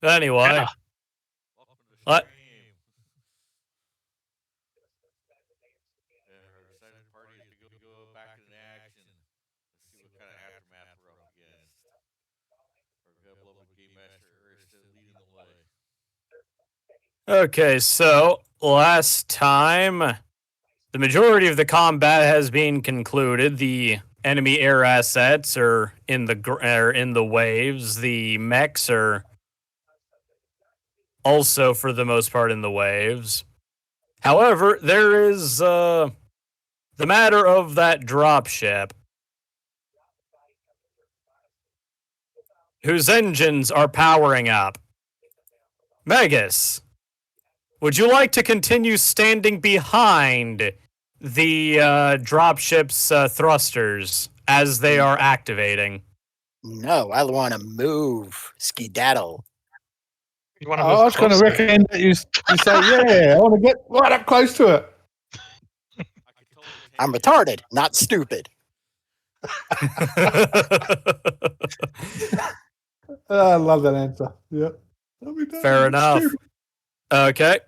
Anyway, Yeah. Welcome to the what? stream. Our excited party is to go back into action. Let's see what kind of aftermath we're up against. Our beloved game master is still leading the way. Okay, so last time, the majority of the combat has been concluded. The enemy air assets are in the waves. The mechs are also, for the most part, in the waves. However, there is the matter of that dropship, whose engines are powering up. Megas, would you like to continue standing behind the dropship's thrusters as they are activating? No, I want to move. Skedaddle. You want to I move was going to closer. recommend that you say, yeah, I want to get right up close to it. I could totally take I'm it. retarded, not stupid. I love that answer. Yep. Fair enough. Okay.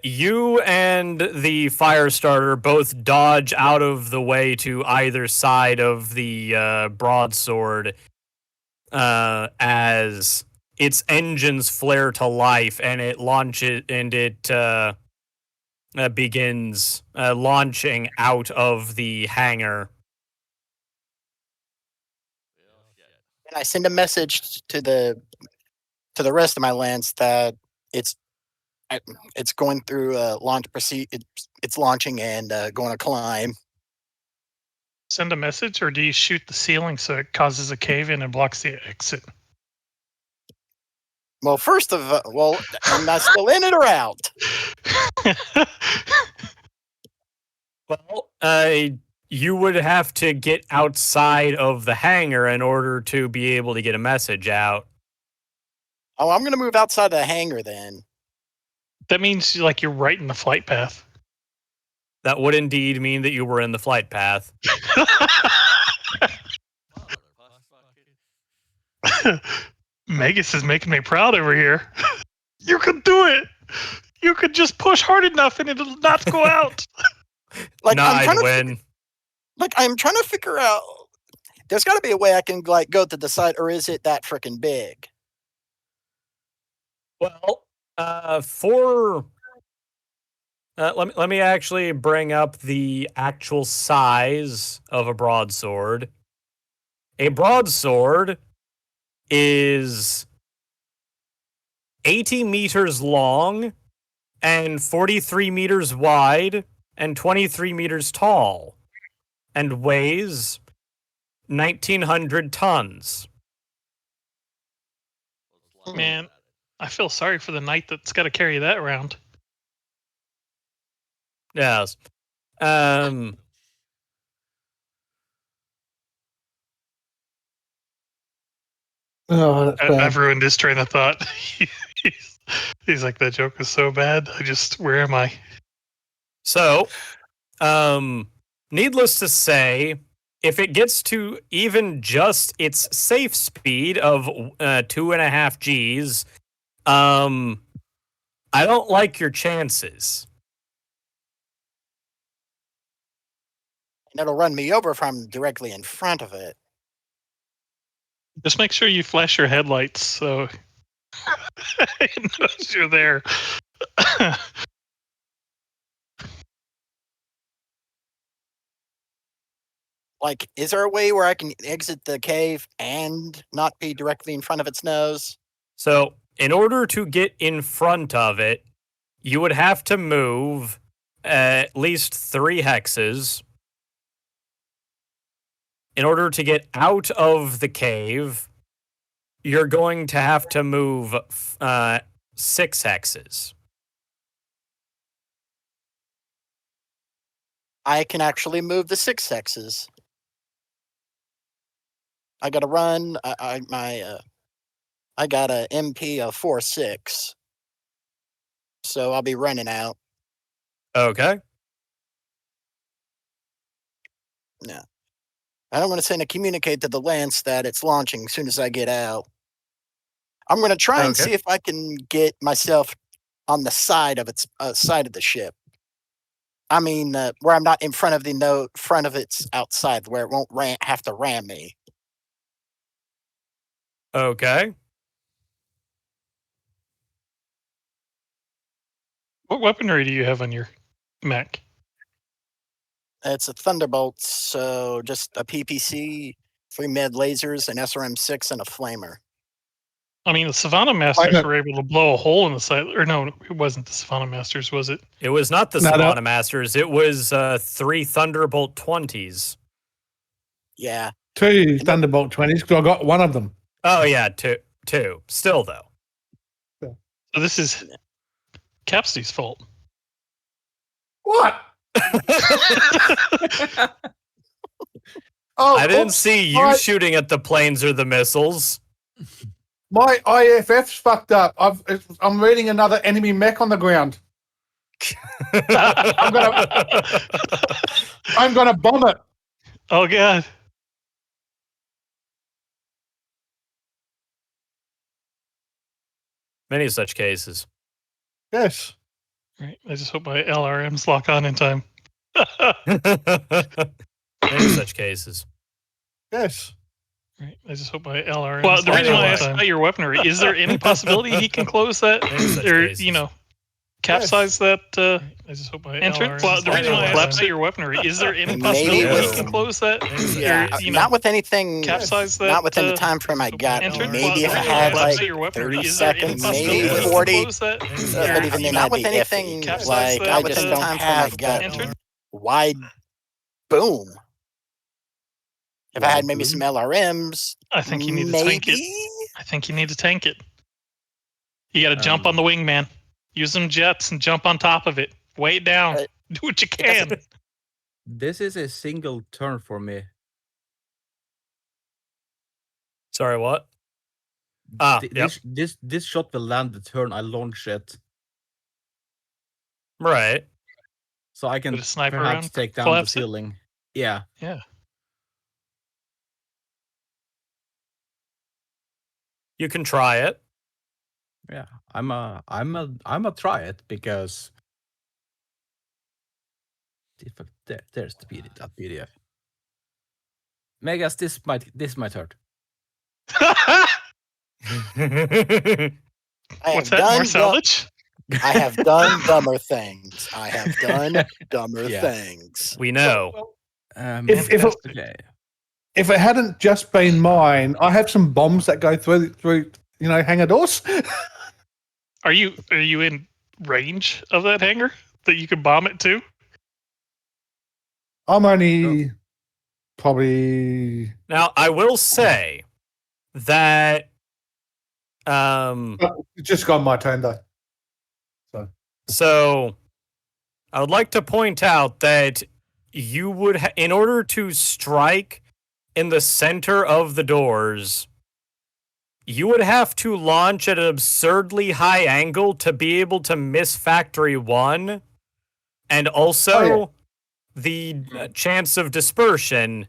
You and the fire starter both dodge out of the way to either side of the broadsword as its engines flare to life and it begins launching out of the hangar. Well, shit. And I send a message to the rest of my lands that it's going through launch it's launching and going to climb. Send a message, or do you shoot the ceiling so it causes a cave in and blocks the exit? Well, first of am I still in it or out? Well, you would have to get outside of the hangar in order to be able to get a message out. Oh, I'm going to move outside the hangar then. That means like you're right in the flight path. That would indeed mean that you were in the flight path. Megas is making me proud over here. You could do it. You could just push hard enough and it'll not go out. Like I'd win. I'm trying to figure out. There's got to be a way I can like go to the side, or is it that freaking big? Well, let me actually bring up the actual size of a broadsword. A broadsword is 80 meters long and 43 meters wide and 23 meters tall and weighs 1,900 tons. Man, I feel sorry for the knight that's got to carry that around. Yes. Oh, that's bad. I've ruined his train of thought. He's like, that joke was so bad. Where am I? So, needless to say, if it gets to even just its safe speed of 2.5 Gs, I don't like your chances. And it'll run me over if I'm directly in front of it. Just make sure you flash your headlights so it knows you're there. Like, is there a way where I can exit the cave and not be directly in front of its nose? So, in order to get in front of it, you would have to move at least 3 hexes. In order to get out of the cave, you're going to have to move 6 hexes. I can actually move the 6 hexes. I got to run. I got a MP of 4-6, so I'll be running out. Okay. Yeah. I don't want to send a communicate to the lance that it's launching as soon as I get out. I'm going to try and Okay. see if I can get myself on the side of its side of the ship. I mean, where I'm not in front of the front of its outside, where it won't have to ram me. Okay. What weaponry do you have on your mech? It's a Thunderbolt, so just a PPC, 3 med lasers, an SRM-6, and a flamer. I mean, the Savannah Masters got- were able to blow a hole in the side. Or no, it wasn't the Savannah Masters, was it? It was not the No, no. Savannah Masters. It was 3 Thunderbolt 20s. Yeah. 2 Thunderbolt 20s, because I got one of them. Oh, yeah, two. Still, though. So this is Capsty's fault. What? Oh, I didn't oops, see you my- shooting at the planes or the missiles. My IFF's fucked up. I'm reading another enemy mech on the ground. I'm gonna bomb it. Oh god. Many such cases. Yes. Right. I just hope my LRMs lock on in time. Many such cases. Yes. Right. I just hope my LRMs. Well, the lock reason on why I in asked time. Your weaponry. Is there any possibility he can close that, Many such or cases. you know, capsize that? I just hope my entrance. Well, the reason why I asked about your weaponry. Is there any Maybe possibility with- he can close that? Many such Yeah, cases. you know, not with anything. capsize that. Not within the time frame I got. entrance. Maybe if I Well, the had reason why I asked like about your weaponry. 30 Is there any seconds, possibility maybe he can 40. close that? Many But such even then, not I'd with be anything iffy. capsize Like that I with just the don't time have frame that entered? wide boom. If I had maybe Wide some boom. LRMs, I think you need to tank it. maybe. I think you need to tank it. You got to jump on the wing, man. Use some jets and jump on top of it. Weigh it down. Do what you can. This is a single turn for me. Sorry, what? Ah, yep. This shot will land the turn I launch it, Right. so I can Put a sniper perhaps around, take down the collapse it? ceiling. Yeah, Yeah. You can try it. yeah. I'm a try it because there's the PDF. That PDF. Megas, this might hurt. I What's have that? More done salvage? I have done dumber things. I have done dumber Yeah. things. We know. If it- Okay. If it hadn't just been mine, I have some bombs that go through hangar doors. Are you in range of that hangar that you could bomb it to? I'm only probably. Now, I will say that It's just gone my turn though. so I would like to point out that you would in order to strike in the center of the doors, you would have to launch at an absurdly high angle to be able to miss Factory 1, and also the chance of dispersion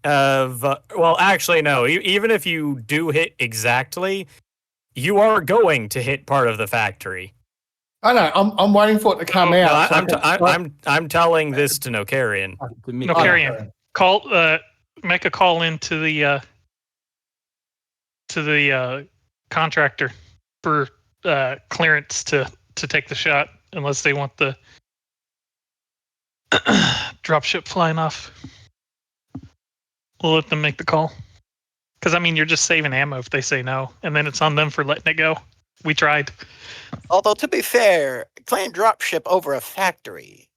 of well, actually no, even if you do hit exactly, you are going to hit part of the factory. I know. I'm waiting for it to come No, out. No, I'm telling this to Nokarian. No, Carrion. Call make a call in to the contractor for clearance to take the shot, unless they want the dropship flying off. We'll let them make the call. Because I mean, you're just saving ammo if they say no, and then it's on them for letting it go. We tried. Although to be fair, claim dropship over a factory.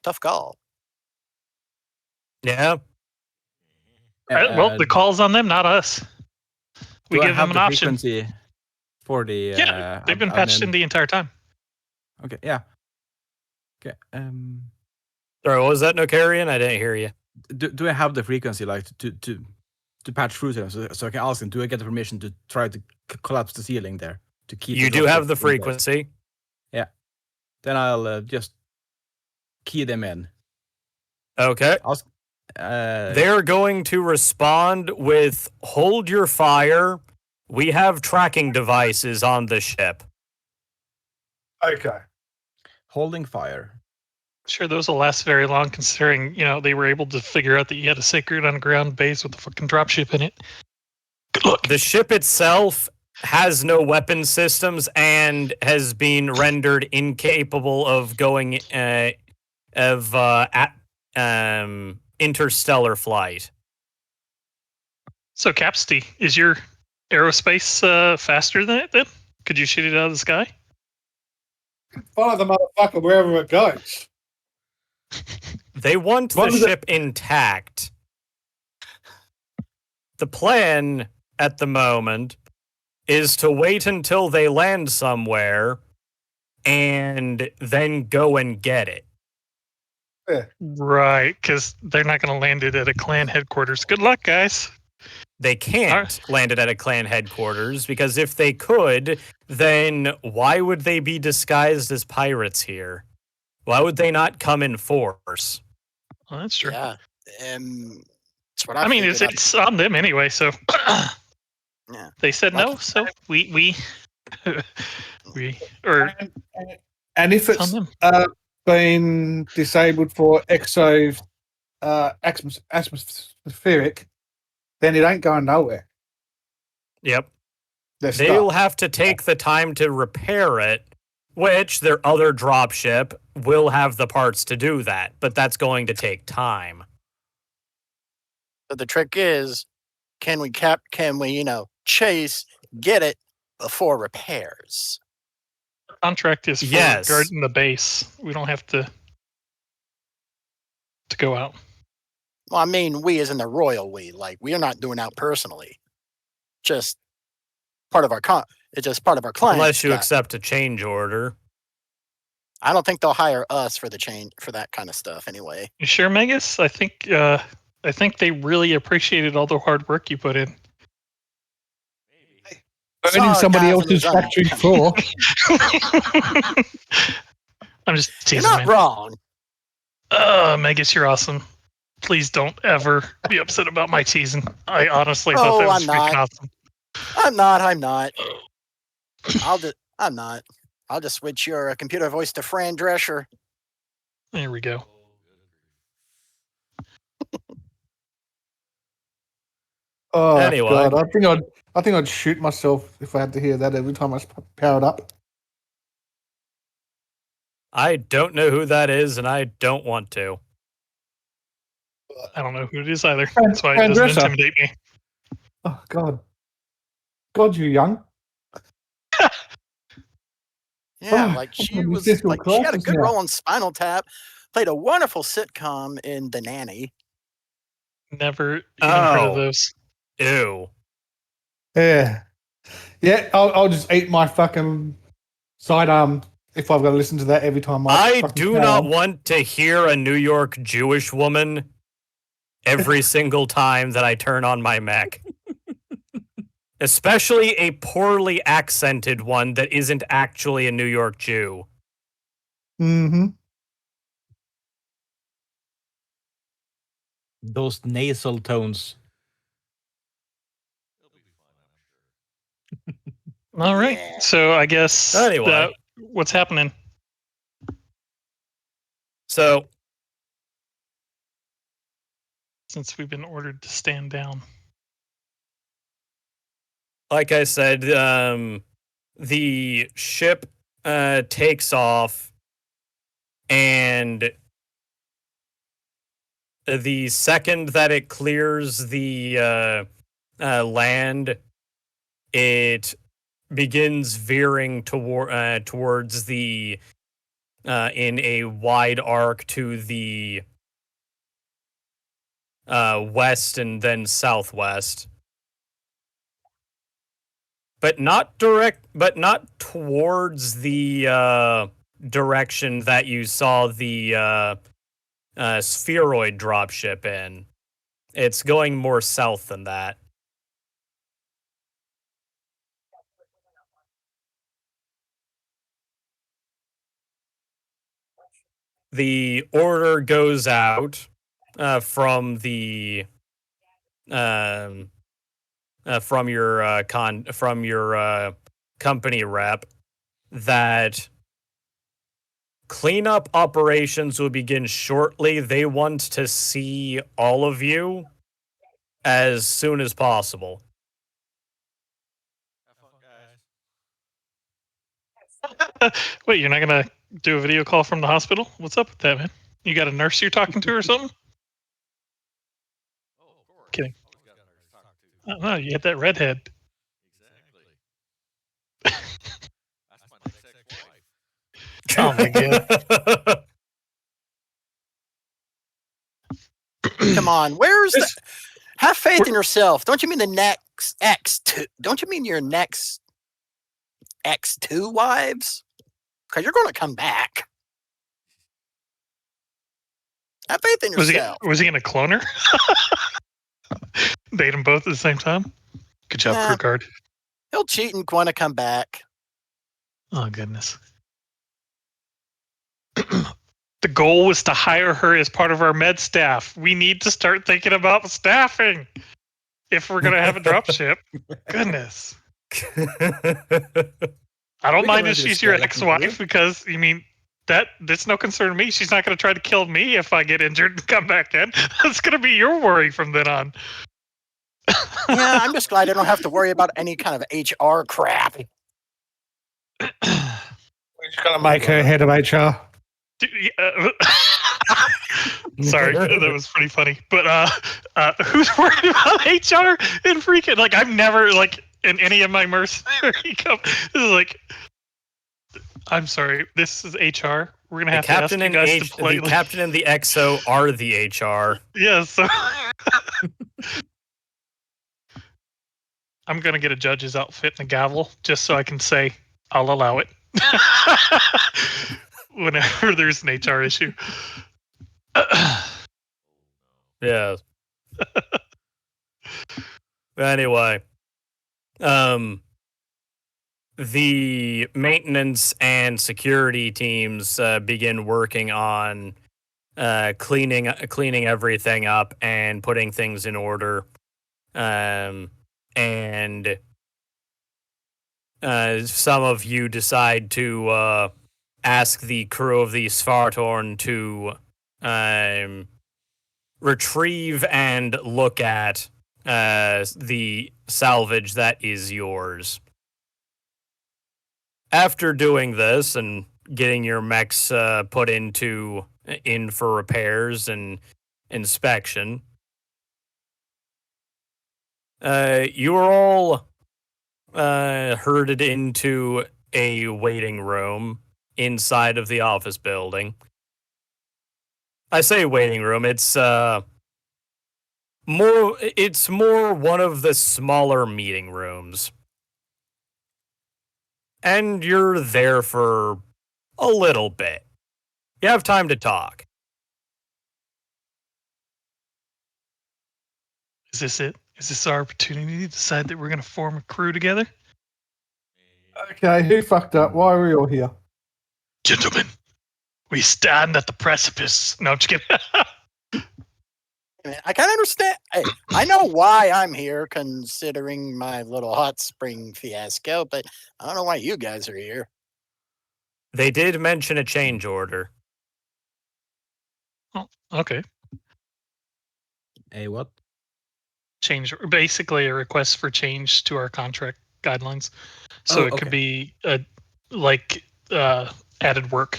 Tough call. Yeah. Well, the call's on them, not us. We do I give have them an the option. frequency for the. Yeah, they've been patched in the entire time. Okay. Yeah. Okay. Sorry, what was that, Nokarian? I didn't hear you. Do I have the frequency like to patch through to them so I can ask them? Do I get the permission to try to collapse the ceiling there to keep? You the do have dropship the in place? frequency. Yeah. Then I'll just key them in. Okay. They're going to respond with hold your fire We have tracking devices on the ship. Okay. Holding fire. Sure, those will last very long, considering they were able to figure out that you had a sacred underground base with a fucking dropship in it. Good luck. The ship itself has no weapon systems and has been rendered incapable of going interstellar flight. So, Capsty, is your aerospace faster than it then? Could you shoot it out of the sky? Follow the motherfucker wherever it goes. They want the What was it- ship intact. The plan at the moment is to wait until they land somewhere and then go and get it. Right, because they're not going to land it at a clan headquarters. Good luck, guys. They can't land it at a clan headquarters because if they could, then why would they be disguised as pirates here? Why would they not come in force? Well, that's true. Yeah. That's what I mean, figured. it's on them anyway. So Yeah. they said no. So we or And if it's on it's them. been disabled for atmospheric, then it ain't going nowhere. Yep. They're They'll stuck. have to take the time to repair it, which their other dropship will have the parts to do that, but that's going to take time. But the trick is, can we chase, get it before repairs? Contract is for Yes. guarding the base. We don't have to go out. Well, I mean, we as in the royal we. Like, we are not doing out personally. Just part of our it's just part of our client. Unless you accept a change order. I don't think they'll hire us for the change for that kind of stuff anyway. You sure, Megas? I think they really appreciated all the hard work you put in. Burning somebody Sarcasm else's is factory unacceptable. floor. I'm just You're teasing, not man. wrong. Megas, you're awesome. Please don't ever be upset about my teasing. I honestly thought that Oh, was I'm freaking not. awesome. I'm not. I'm not. I'll just switch your computer voice to Fran Drescher. There we go. Oh Anyway. God, I think I'd shoot myself if I had to hear that every time I powered up. I don't know who that is, and I don't want to. I don't know who it is either. Fran- That's why it Fran doesn't Drescher. intimidate me. Oh God, you're young. Yeah, Oh, like I'm she gonna was miss this like she had a classes good now. role in Spinal Tap, played a wonderful sitcom in The Nanny. Never even heard of Oh. those. Ew. Yeah, I'll just eat my fucking sidearm if I've got to listen to that every time. I fucking do power not on. want to hear a New York Jewish woman every single time that I turn on my mech. Especially a poorly accented one that isn't actually a New York Jew. Mm-hmm. Those nasal tones. All right. Yeah. So I guess Anyway. what's happening? So, Since we've been ordered to stand down. like I said, the ship takes off, and the second that it clears the land, it begins veering towards the in a wide arc to the west and then southwest. But not towards the direction that you saw the spheroid dropship in. It's going more south than that. The order goes out from the from your company rep that cleanup operations will begin shortly. They want to see all of you as soon as possible. Have fun, guys. Wait, you're not gonna do a video call from the hospital? What's up with that, man? You got a nurse you're talking to or something? Oh, of course. Kidding. Always got others to talk to. Oh, no, you hit that redhead. Exactly. That's my next ex-wife. Oh my god. Come on, where's the? Have faith in yourself. Don't you mean the next X2? Don't you mean your next X2 wives? Because you're going to come back. Have faith in Was yourself. he in a cloner? Date them both at the same time? Good job, Nah. crew guard. He'll cheat and going to come back. Oh goodness. The goal was to hire her as part of our med staff. We need to start thinking about staffing if we're gonna have a dropship. Goodness. I don't We mind can if do she's your skeleton ex-wife because you mean that's no concern to me. She's not gonna try to kill me if I get injured and come back in. That's gonna be your worry from then on. Yeah, I'm just glad I don't have to worry about any kind of HR crap. We're just gonna make her head of HR. Sorry, that was pretty funny. But who's worried about HR and freaking like I've never like in any of my mercenary this is like I'm sorry, this is HR. We're gonna have to ask you guys to play. The captain and the XO are the HR. Yeah, so I'm gonna get a judge's outfit and a gavel just so I can say I'll allow it. Whenever there's an HR issue. Yeah. Anyway, the maintenance and security teams begin working on cleaning everything up and putting things in order. And some of you decide to ask the crew of the Svartorn to retrieve and look at the salvage that is yours. After doing this and getting your mechs put in for repairs and inspection, you are all herded into a waiting room inside of the office building. I say waiting room, it's more one of the smaller meeting rooms. And you're there for a little bit. You have time to talk. Is this it? Is this our opportunity to decide that we're gonna form a crew together? Okay, who fucked up? Why are we all here? Gentlemen, we stand at the precipice. No, I'm just kidding. I can understand. I know why I'm here, considering my little hot spring fiasco, but I don't know why you guys are here. They did mention a change order. Oh, okay. A what? Change, basically a request for change to our contract guidelines. So Oh, it could okay. be added work.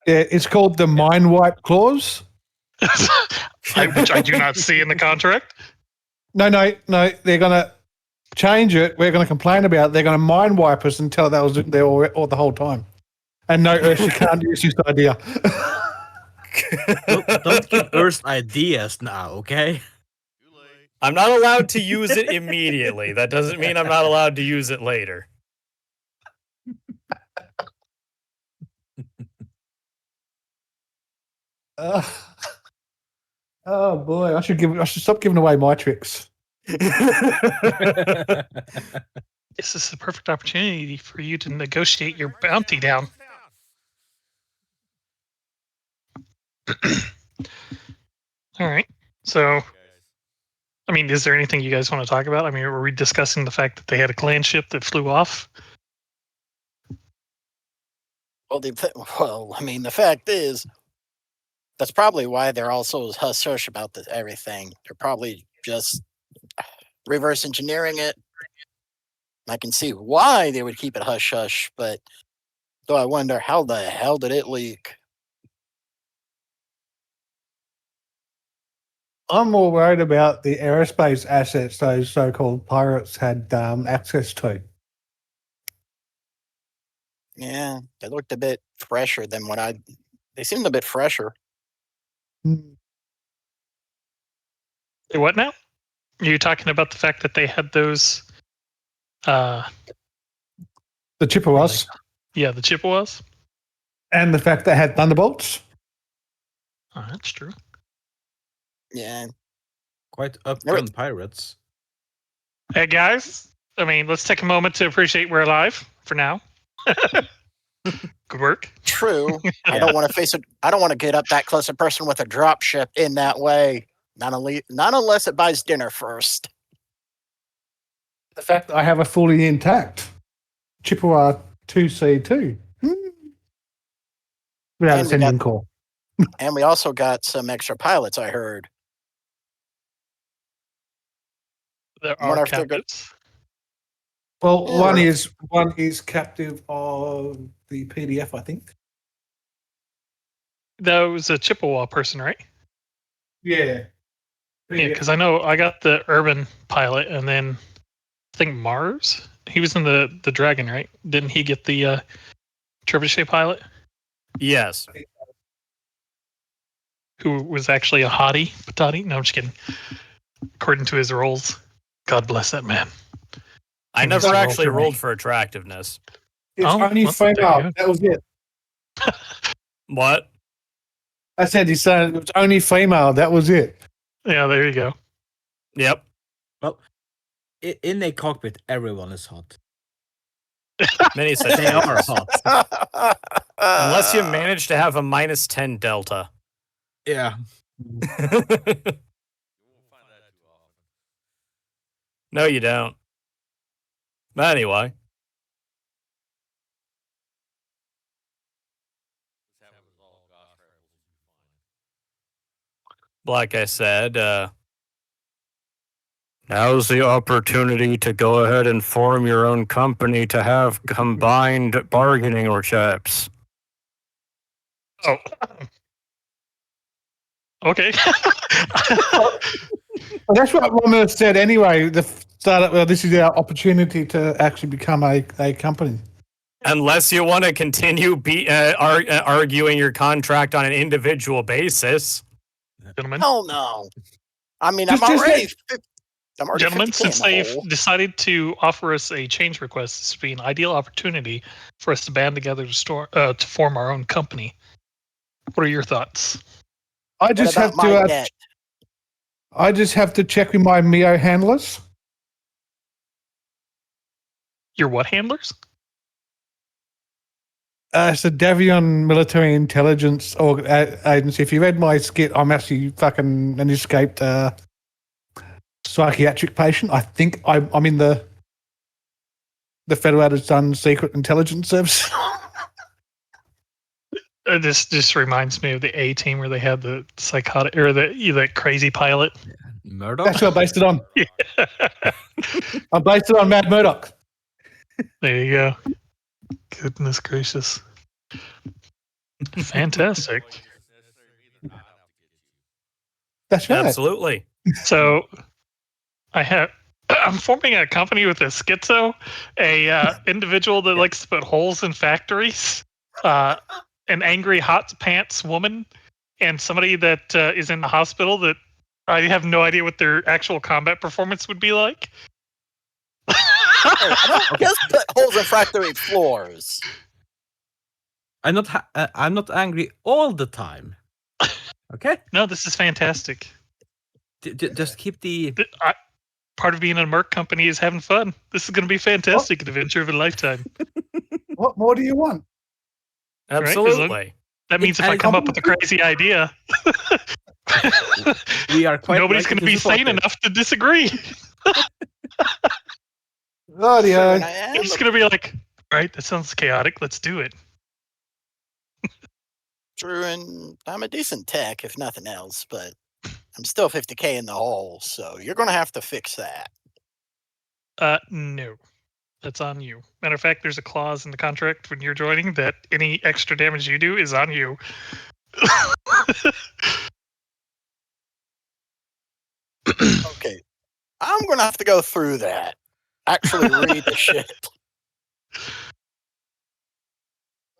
Yeah, it's called the mine wipe clause. Which I do not see in the contract. No, they're gonna change it. We're gonna complain about it. They're gonna mine wipe us until that was there all the whole time. And no, Ursh, you can't use this idea. Don't give Earth ideas now, okay? Too late. I'm not allowed to use it immediately. That doesn't mean I'm not allowed to use it later. Oh boy, I should stop giving away my tricks. This is the perfect opportunity for you to negotiate your bounty down. All right. So Guys, I mean, is there anything you guys want to talk about? I mean, were we discussing the fact that they had a clan ship that flew off? Well, I mean, the fact is, that's probably why they're all so hush-hush about this everything. They're probably just reverse engineering it. I can see why they would keep it hush-hush, but though I wonder how the hell did it leak? I'm more worried about the aerospace assets those so-called pirates had access to. Yeah, they looked a bit fresher than what I. They seemed a bit fresher. Hmm. What now? Are you talking about the fact that they had those? The Chippewas Yeah, the Chippewas. and the fact they had thunderbolts. Oh, that's true. Yeah, Quite Never- upfront pirates. Hey guys, I mean, let's take a moment to appreciate we're alive for now. Good work. true. I don't want to face it. I don't want to get up that close a person with a drop ship in that way. Not unless it buys dinner first. The fact that I have a fully intact Chippewa 2C2 without a And we sending got- core. And we also got some extra pilots. I heard. There I wonder are if they're good- captives. Well, Yeah. one is captive of the PDF, I think. That was a Chippewa person, right? Yeah. Yeah, because I know I got the urban pilot, and then I think Mars. He was in the Dragon, right? Didn't he get the trebuchet pilot, Yes. who was actually a hottie patati? No, I'm just kidding. According to his roles, God bless that man. I He never was actually well rolled for attractiveness. It's Oh, only well, there you female. go. That was it. What? I said he's saying it was only female. That was it. Yeah, there you go. Yep. In a cockpit, everyone is hot. Many such They are cases. hot. Unless you manage to have a minus 10 delta. Yeah. You won't find that too often. No, you don't. But anyway, This happened with all Gauss rifles, you'll be fine. like I said, now's the opportunity to go ahead and form your own company to have combined bargaining chips. Oh. Okay. Well, that's what Romulus said anyway. The startup. Well, this is our opportunity to actually become a company. Unless you want to continue arguing your contract on an individual basis. Gentlemen, Hell no. I mean, Just- I'm just already. I'm already gentlemen, 50K in since the they've hole. decided to offer us a change request, this would be an ideal opportunity for us to band together to form our own company. What are your thoughts? I What just about have my to. debt? I just have to check with my Mio handlers. Your what handlers? It's the Davion Military Intelligence Agency. If you read my skit, I'm actually fucking an escaped psychiatric patient. I think I'm in the Federated Sun Secret Intelligence Service. This just reminds me of the A Team where they had the psychotic or the crazy pilot. Murdoch? That's what I based it on. Yeah. I based it on Mad Murdoch. There you go. Goodness gracious. Fantastic. That's right. Absolutely. So I'm forming a company with a schizo, a individual that likes to put holes in factories, an angry hot pants woman, and somebody that is in the hospital that I have no idea what their actual combat performance would be like. Hey, I don't just put holes in factory floors. I'm not angry all the time. Okay? No, this is fantastic. Just keep the Part of being in a Merc company is having fun. This is going to be fantastic. An adventure of a lifetime. What more do you want? Right, Absolutely. That means if I come up with a crazy idea, We are quite Nobody's likely going to be support sane it. enough to disagree. Rightio. And I am It's going to be like, all right, that sounds chaotic. Let's do it. true, and I'm a decent tech, if nothing else, but I'm still 50K in the hole, so you're going to have to fix that. No. That's on you. Matter of fact, there's a clause in the contract when you're joining that any extra damage you do is on you. Okay. I'm going to have to go through that. Actually read the shit.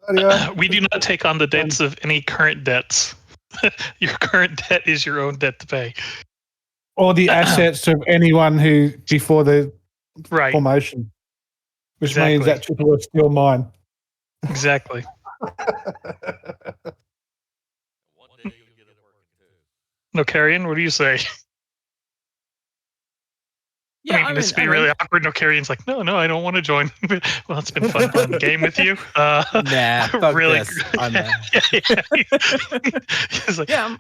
Rightio. We do not take on the debts of any current debts. Your current debt is your own debt to pay. Or the assets of anyone who before the Right. formation, which means Exactly. that triple is still mine. Exactly. One day you'll get it working too. No, Carrion, what do you say? Yeah, I mean, this would be really awkward. No, Carrion's like, no, I don't want to join. Well, it's been fun playing the game with you. Nah, fuck really. this. I'm, He's like, yeah,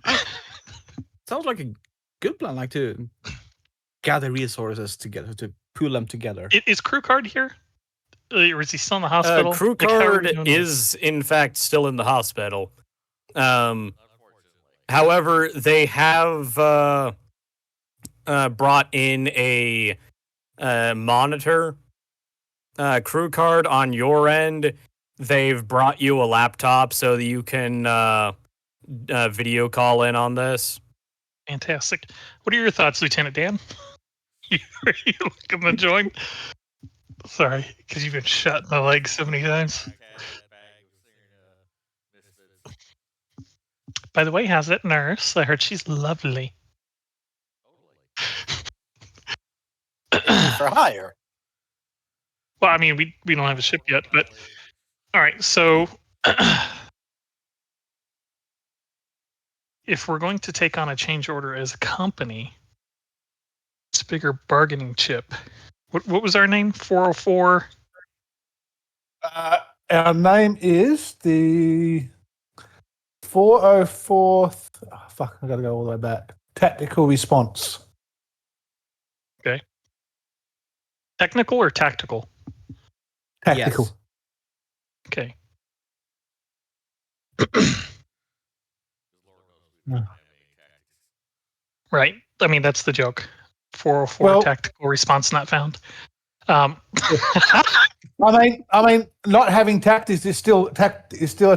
sounds like a good plan. Like to gather resources together, to pool them together. Is Crew Card here? Or is he still in the hospital? Crew Like, how are we Card doing this? is in fact still in the hospital. Unfortunately. However, they have brought in a monitor. Crew Card on your end. They've brought you a laptop so that you can video call in on this. Fantastic. What are your thoughts, Lieutenant Dan? Are you looking to join? Sorry, because you've been shot in the leg so many times. Back out of that bag of misfits. By the way, how's that nurse? I heard she's lovely. Totally. For hire. Well, I mean, we don't have a ship yet, but all right. So, if we're going to take on a change order as a company, it's a bigger bargaining chip. What was our name? 404. Our name is the 404th. Oh, fuck, I got to go all the way back. Tactical response. Technical or tactical? Tactical. Yes. Okay. Right. I mean, that's the joke. 404 Well- tactical response not found. I mean, not having tactics is still a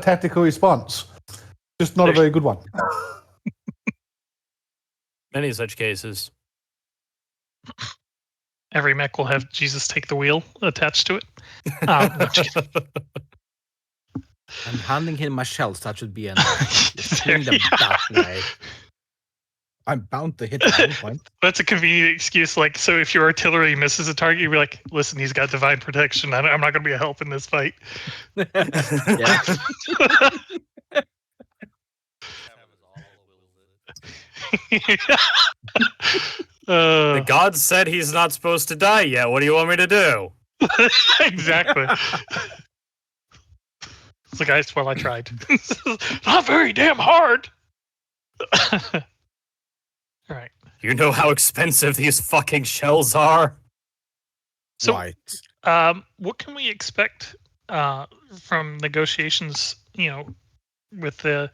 tactical response, just not a very good one. Many such cases. Every mech will have Jesus take the wheel attached to it. No, just kidding. I'm handing him my shells. That should be enough. There Swing them you go. that way. I'm bound to hit at one point. That's a convenient excuse. Like, so if your artillery misses a target, you'd be like, listen, he's got divine protection. I'm not going to be a help in this fight. Yeah. Have us all with it. The god said he's not supposed to die yet. What do you want me to do? Exactly. So, guys, well, I tried. Not very damn hard. All right. You know how expensive these fucking shells are? So, Right. what can we expect from negotiations? You know, with the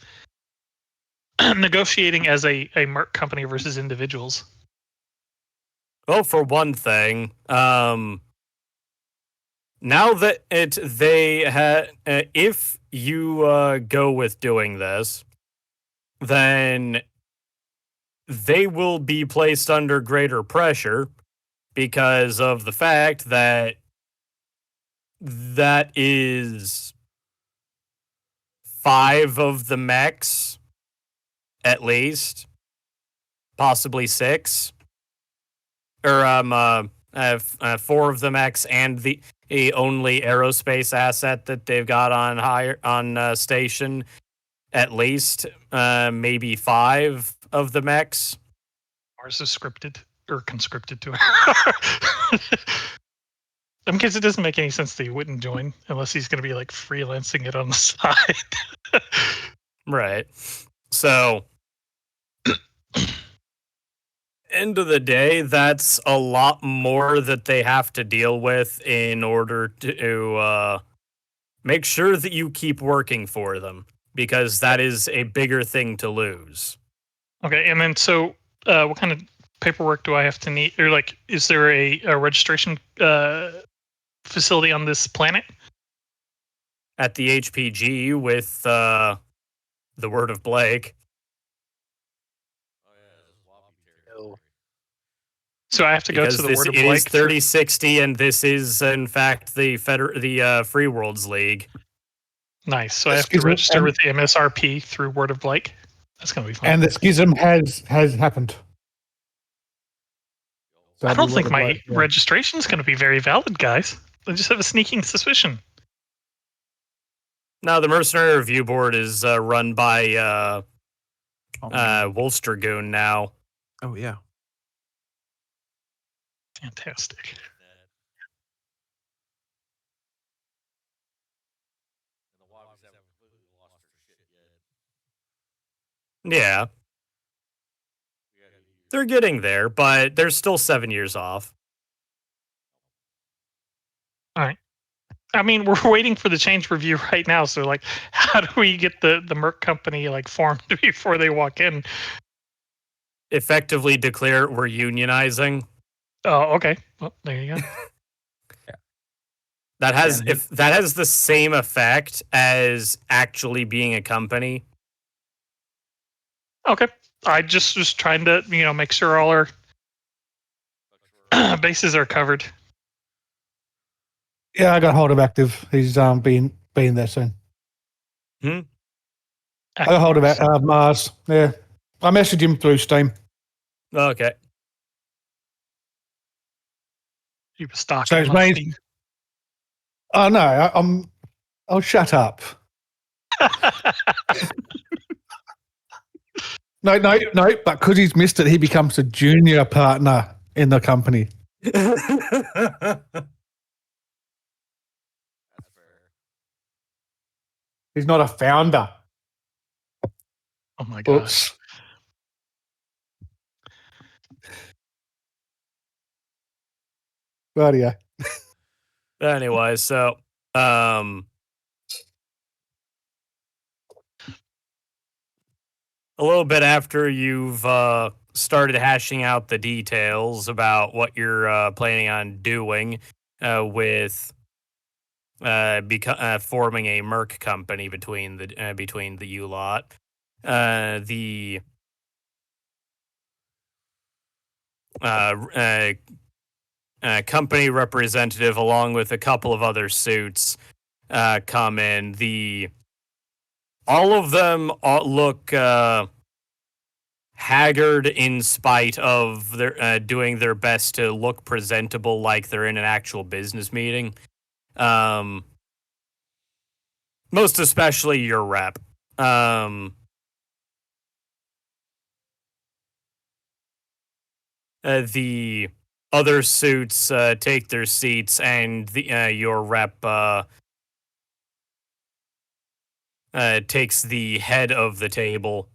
negotiating as a merc company versus individuals. Well, for one thing, now that if you go with doing this, then they will be placed under greater pressure because of the fact that is 5 of the mechs, at least, possibly 6. Or 4 of the mechs and the only aerospace asset that they've got on station, at least maybe 5 of the mechs. Ours is scripted or conscripted to it. Because it doesn't make any sense that he wouldn't join unless he's going to be like freelancing it on the side. Right. So end of the day, that's a lot more that they have to deal with in order to make sure that you keep working for them, because that is a bigger thing to lose. Okay, and then so what kind of paperwork do I have to need? Or like, is there a registration facility on this planet? At the HPG with the word of Blake. Oh yeah, this is Wappy territory. So I have to go Because to the this Word of is Blake. 3060, and this is in fact the Free Worlds League. Nice. So I have to Excuse me, register with the MSRP through Word of Blake. That's gonna be fun. And the schism has happened. So I it'll don't be think what my Blake- yeah. registration is going to be very valid, guys. I just have a sneaking suspicion. Now, the Mercenary Review Board is run by Wolf's Dragoon now. Oh yeah. Fantastic. And the Wobbies haven't completely lost their shit yet. Yeah, We gotta do they're getting there, but they're still 7 years off. I mean, we're waiting for the change review right now. So, like, how do we get the Merc company like formed before they walk in? Effectively declare we're unionizing. Oh, okay. Well, there you go. That has And if that has the same effect as actually being a company. Okay. I just was trying to, make sure all our bases are covered. Yeah, I got hold of Active. He's being there soon. I got hold of Mars. Yeah, I messaged him through Steam. Okay. You were stalking So it's him on made- Steam. Oh no, I'm. Oh, shut up. No. But because he's missed it, he becomes a junior partner in the company. That's fair. He's not a founder. Oh my gosh. Oops. Well, yeah. Anyway, so a little bit after you've started hashing out the details about what you're planning on doing with forming a Merc company between the U lot, the company representative, along with a couple of other suits, come in. All of them look haggard in spite of their doing their best to look presentable, like they're in an actual business meeting. Most especially your rep. The other suits take their seats, and your rep takes the head of the table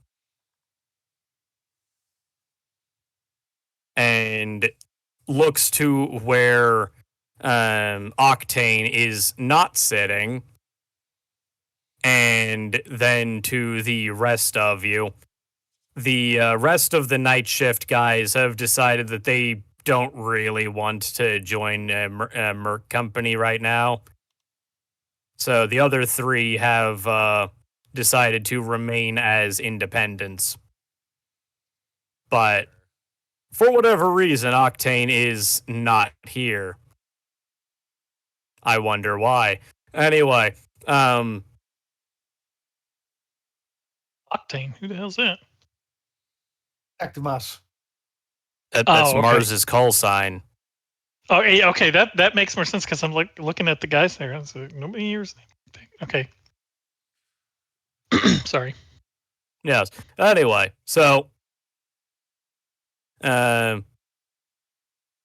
and looks to where Octane is not sitting, and then to the rest of you. The rest of the night shift guys have decided that they don't really want to join Merc Company right now. So the other three have decided to remain as independents. But for whatever reason, Octane is not here. I wonder why. Anyway, Octane, who the hell's that? Actimus. that's okay. Mars's call sign. Oh, yeah, okay. That makes more sense because I'm looking at the guys there. So nobody hears anything. Okay. Sorry. Yes. Anyway, so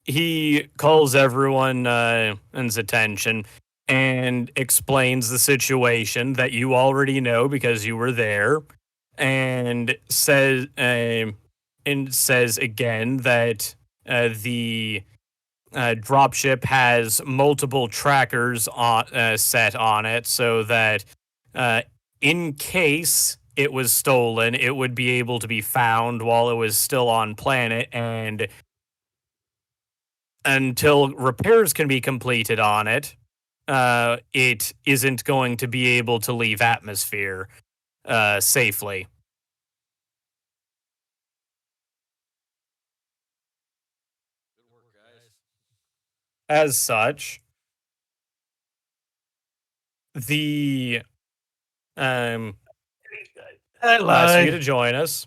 he calls everyone's attention and explains the situation that you already know because you were there, and says says again that the dropship has multiple trackers set on it, so that in case it was stolen, it would be able to be found while it was still on planet, and until repairs can be completed on it, it isn't going to be able to leave atmosphere safely. Good work, guys. As such, the ask you to join us.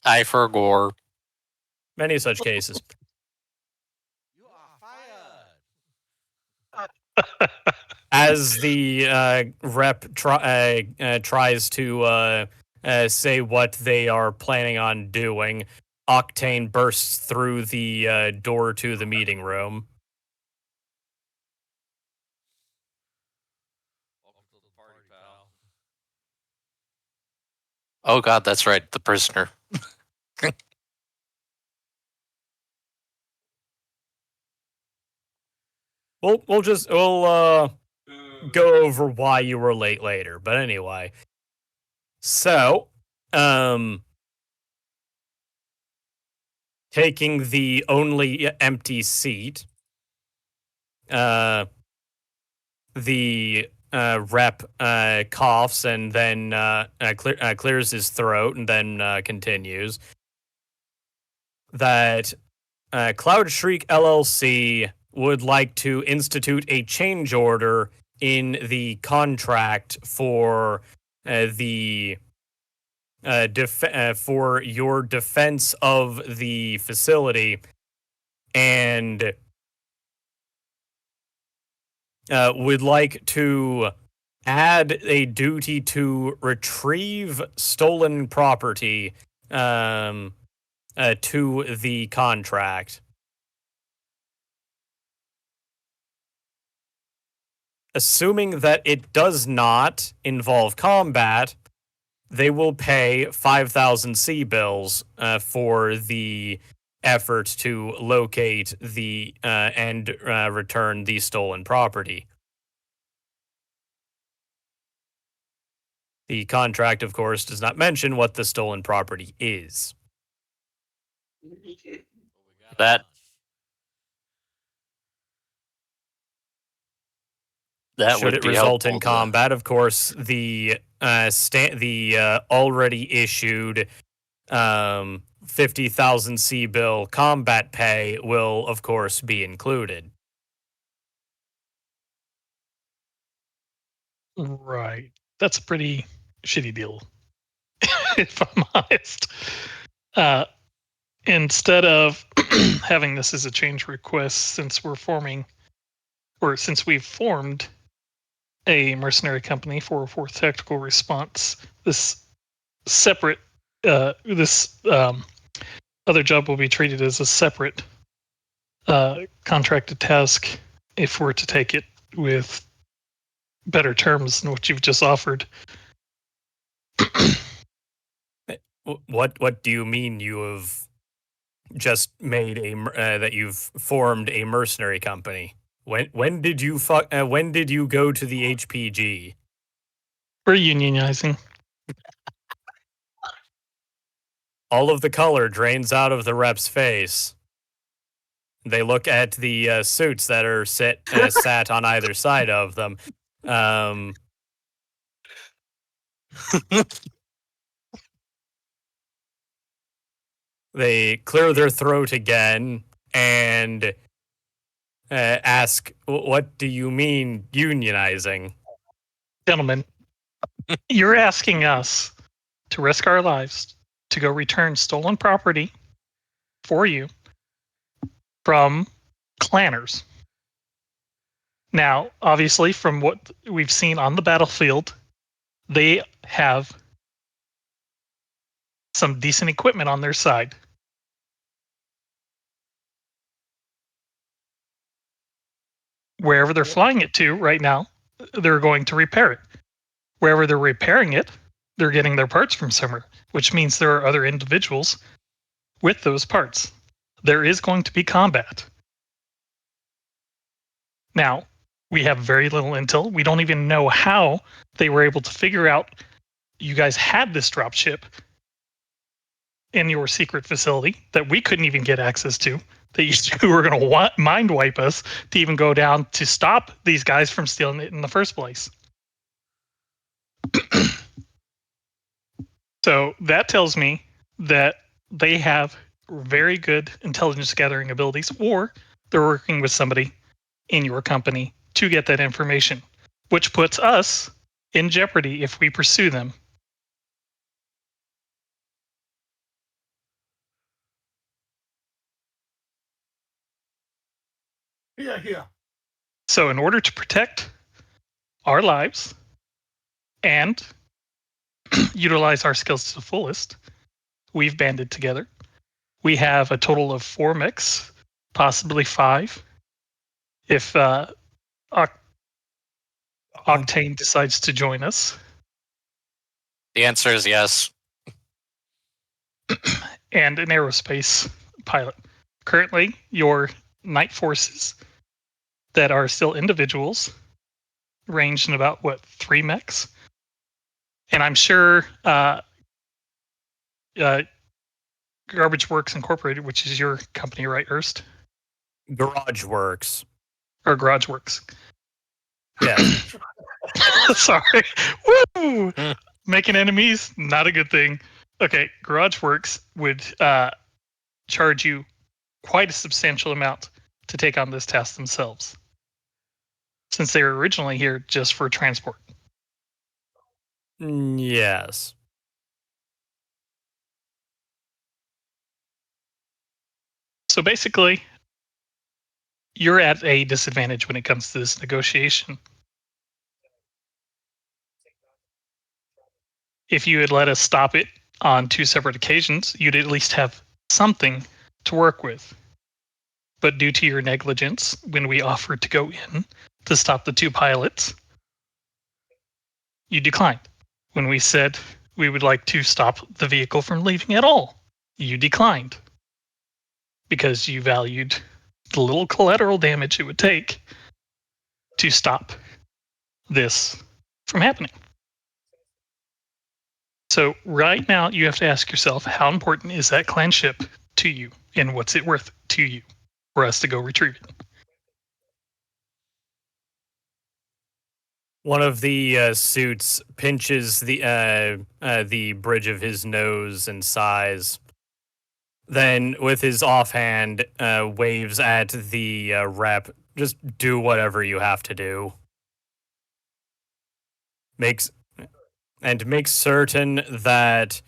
I for gore. Many such cases. You are fired. As the rep tries to say what they are planning on doing, Octane bursts through the door to the meeting room. Welcome to the party, pal. Oh God, that's right. The prisoner. We'll go over why you were late later. But anyway, so taking the only empty seat, the rep coughs and then clears his throat and then continues that Cloud Shriek LLC would like to institute a change order in the contract for for your defense of the facility, and would like to add a duty to retrieve stolen property to the contract. Assuming that it does not involve combat, they will pay 5,000 sea bills for the effort to locate the and return the stolen property. The contract, of course, does not mention what the stolen property is. Well, we got That- That Should would it be result in helpful to- combat, of course, the already issued 50,000 sea bill combat pay will, of course, be included. Right. That's a pretty shitty deal, if I'm honest. Instead of having this as a change request, since we've formed a mercenary company for a fourth tactical response, this separate, this other job will be treated as a separate contracted task if we're to take it with better terms than what you've just offered. What do you mean you have just made that you've formed a mercenary company? When did you when did you go to the HPG? We're unionizing. All of the color drains out of the rep's face. They look at the suits that are sat on either side of them. They clear their throat again and ask, "What do you mean unionizing?" Gentlemen, you're asking us to risk our lives to go return stolen property for you from clanners. Now, obviously, from what we've seen on the battlefield, they have some decent equipment on their side. Wherever they're flying it to right now, they're going to repair it. Wherever they're repairing it, they're getting their parts from somewhere, which means there are other individuals with those parts. There is going to be combat. Now, we have very little intel. We don't even know how they were able to figure out you guys had this dropship in your secret facility that we couldn't even get access to. That you were going to mind wipe us to even go down to stop these guys from stealing it in the first place. So that tells me that they have very good intelligence gathering abilities, or they're working with somebody in your company to get that information, which puts us in jeopardy if we pursue them. Yeah. So in order to protect our lives and utilize our skills to the fullest, we've banded together. We have a total of 4 mechs, possibly 5, if Octane decides to join us. The answer is yes. And an aerospace pilot. Currently, your night forces that are still individuals range in about, 3 mechs? And I'm sure Garbage Works Incorporated, which is your company, right, Erst? Garage Works. Or Garage Works. Yeah. Sorry. Woo! Making enemies, not a good thing. Okay, Garage Works would charge you quite a substantial amount to take on this task themselves, since they were originally here just for transport. Yes. So basically, you're at a disadvantage when it comes to this negotiation. If you had let us stop it on 2 separate occasions, you'd at least have something to work with. But due to your negligence, when we offered to go in to stop the 2 pilots, you declined. When we said we would like to stop the vehicle from leaving at all, you declined. Because you valued the little collateral damage it would take to stop this from happening. So right now, you have to ask yourself, how important is that clan ship to you, and what's it worth to you for us to go retrieve it? One of the suits pinches the bridge of his nose and sighs. Then, with his offhand, waves at the rep. Just do whatever you have to do. Makes certain that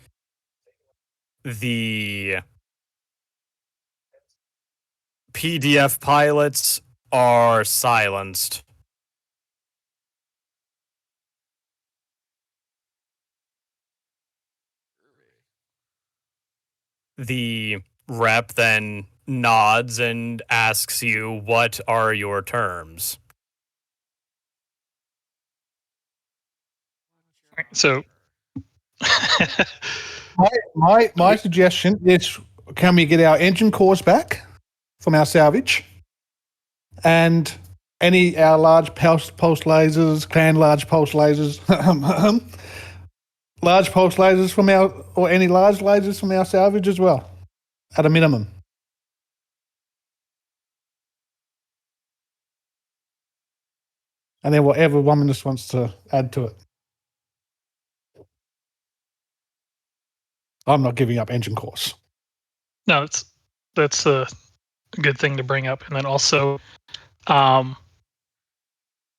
the PDF pilots are silenced. The rep then nods and asks you, what are your terms? So, My suggestion is, can we get our engine cores back from our salvage, and our large pulse lasers, clan large pulse lasers, large pulse lasers from any large lasers from our salvage as well, at a minimum. And then whatever Womanist wants to add to it. I'm not giving up engine cores. no, that's a good thing to bring up. And then also,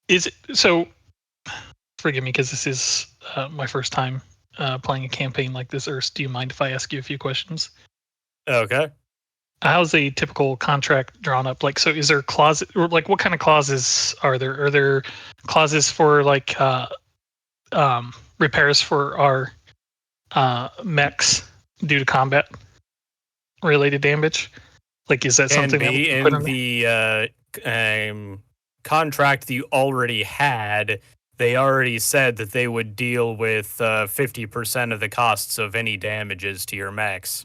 is it so? Forgive me, because this is my first time playing a campaign like this. Urs, do you mind if I ask you a few questions? Okay. How's a typical contract drawn up? Like, so is there clauses, or like what kind of clauses are there? Are there clauses for like repairs for our mechs due to combat related damage? Like, is that Can something that we be can put in in the contract that you already had. They already said that they would deal with 50% of the costs of any damages to your mechs.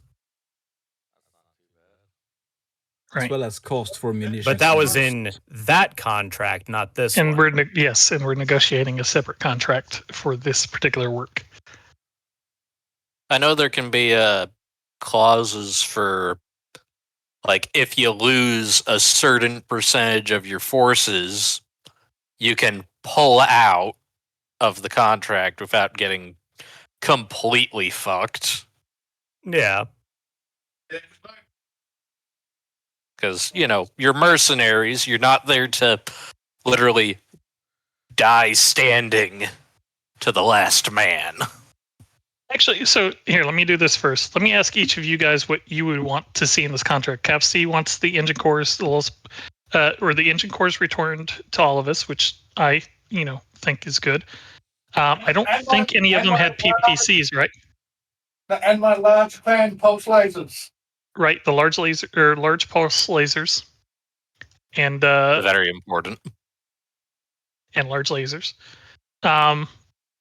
as Right. well as cost for munitions. But that and was arms. in that contract, not this And one. we're negotiating a separate contract for this particular work. I know there can be clauses for, like, if you lose a certain percentage of your forces, you can pull out of the contract without getting completely fucked. Yeah. Because, you know, you're mercenaries. You're not there to literally die standing to the last man. Actually, so here, let me do this first. Let me ask each of you guys what you would want to see in this contract. Cap C wants the engine cores, or the engine cores returned to all of us, which I, think is good. I don't think any of them had PPCs, right? And my large clan pulse lasers. Right, the large laser or large pulse lasers, and Very important. large lasers.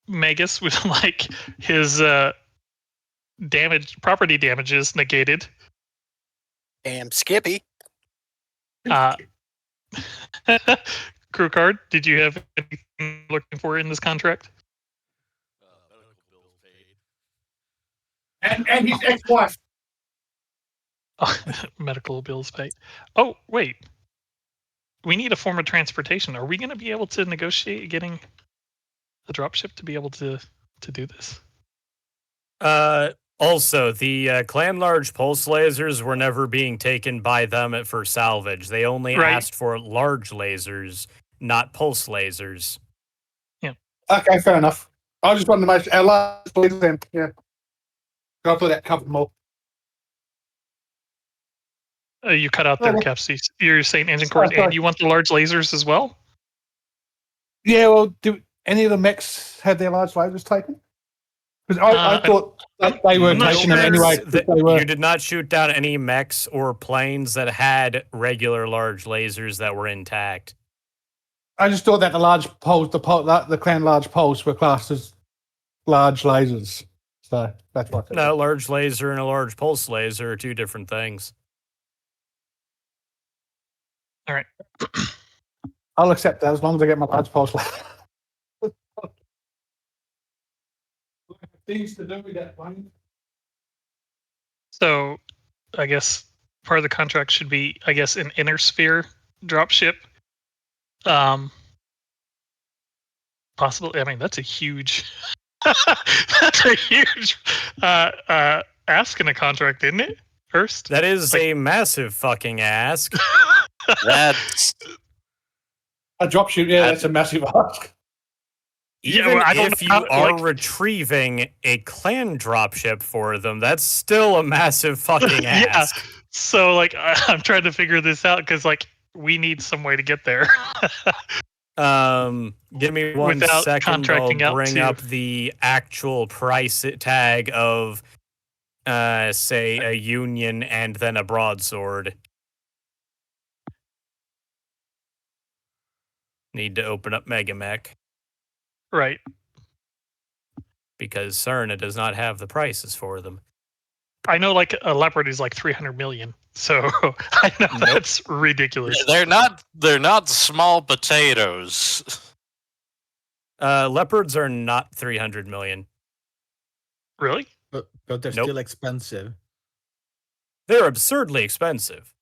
Magus would like his property damages negated. Damn Skippy. Crew card, did you have anything you're looking for in this contract? Medical bills paid. And his ex-wife. Medical bills paid. Oh, wait. We need a form of transportation. Are we going to be able to negotiate getting a dropship to be able to do this? Also, the clan large pulse lasers were never being taken by them for salvage. They only Right. asked for large lasers, not pulse lasers. Okay, fair enough. I just wanted to make our large lasers then. Yeah. Hopefully that covered them all. You cut out there, Okay. Capsy. You're saying engine cores, Sorry. and you want the large lasers as well? Yeah, well, do any of the mechs had their large lasers taken? Because I thought that they were I'm not taking them sure anyway. That- They were. You did not shoot down any mechs or planes that had regular large lasers that were intact. I just thought that the large poles, the clan large poles were classed as large lasers. So that's what. No, a large laser and a large pulse laser are two different things. All right. I'll accept that as long as I get my large pulse laser. Things to do with that one. So, I guess part of the contract should be, an inner sphere dropship. Possibly. I mean, that's a huge, ask in a contract, isn't it? Hurst. That is a massive fucking ask. That's A dropship, yeah, that's a massive ask. Yeah, Even well, I don't if you know how, are retrieving a clan dropship for them, that's still a massive fucking Yeah. ask. So, I'm trying to figure this out because, we need some way to get there. Give me one Without second. contracting I'll out bring to- up the actual price tag of, say, a union and then a broadsword. Need to open up Megamech Right. because Cerna does not have the prices for them. I know, a leopard is 300 million. So I know Nope. that's ridiculous. they're not small potatoes. Leopards are not 300 million. Really? But they're Nope. still expensive. They're absurdly expensive.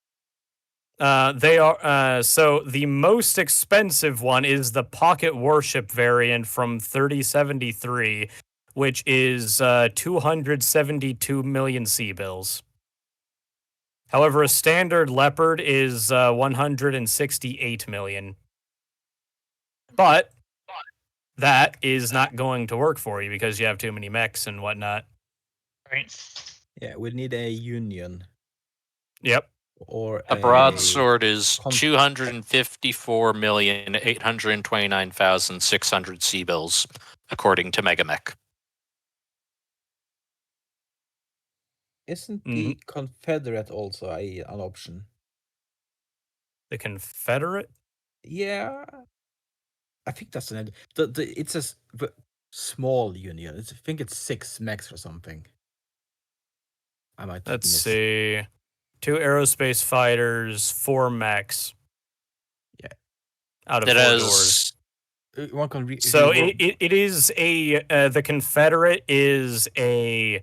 They are so the most expensive one is the pocket warship variant from 3073, which is 272 million sea bills. However, a standard leopard is 168 million. But that is not going to work for you because you have too many mechs and whatnot. Right. Yeah, we need a union Yep. or A broadsword is con- 254,829,600 sea bills, according to Megamech. Isn't the Confederate also an option? The Confederate? Yeah, I think that's an. It's a small union. I think it's 6 mechs or something. I might. Let's see. 2 aerospace fighters, 4 mechs. Yeah. Out of It 4 has doors. One can So it is a the Confederate is a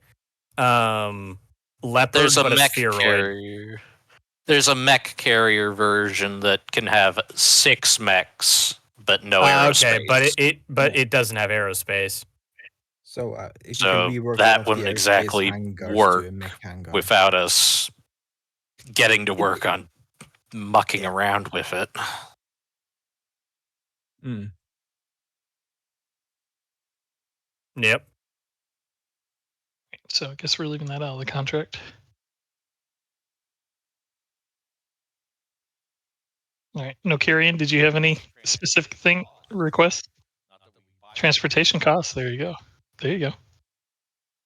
leopard, there's a but a mech spheroid. carrier. There's a mech carrier version that can have 6 mechs, but no aerospace. Okay, but it doesn't have aerospace. So if So you can rework that one of wouldn't the aerospace exactly hangars work to a mech hangar. without us getting to work on mucking Yeah. around with it. Mm. Yep. So I guess we're leaving that out of the contract. All right. No, Carrion, did you have any specific thing request? Transportation costs. There you go. There you go.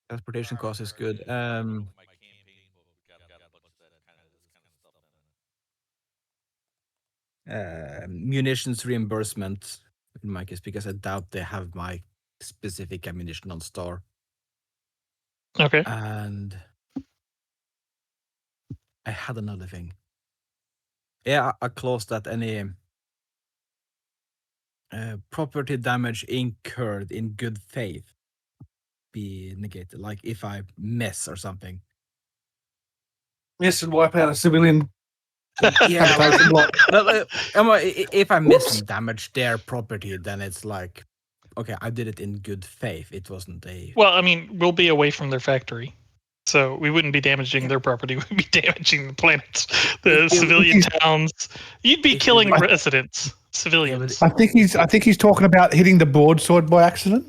Transportation cost is good. Munitions reimbursement in my case, because I doubt they have my specific ammunition on store. Okay. And I had another thing. Yeah, I closed that any property damage incurred in good faith be negated. Like if I miss or something. Miss and wipe out a civilian. Yeah, habitation block. if I miss Whoops. and damage their property, then it's like, okay, I did it in good faith. It wasn't a. Well, I mean, we'll be away from their factory. So we wouldn't be damaging their property. We'd be damaging the planets, the civilian towns. You'd be killing residents, civilians. I think he's talking about hitting the broadsword by accident.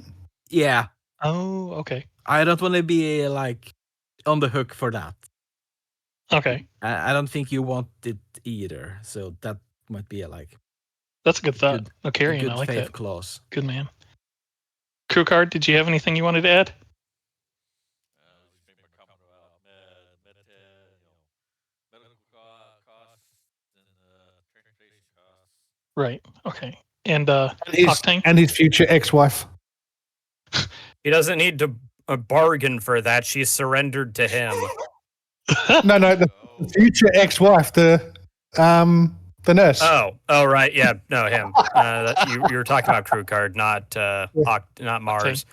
Yeah, Oh, okay. I don't want to be like on the hook for that. Okay. I don't think you want it either. So that might be a like. That's a good thought. a Carrion, good I like faith that. clause. Good man. Crew card, did you have anything you wanted to add? Right. Okay. And Octane? And his future ex-wife. He doesn't need to bargain for that. She's surrendered to him. No, the future ex-wife, the nurse. Oh, right, yeah, no, him. You were talking about crew card, not not Mars.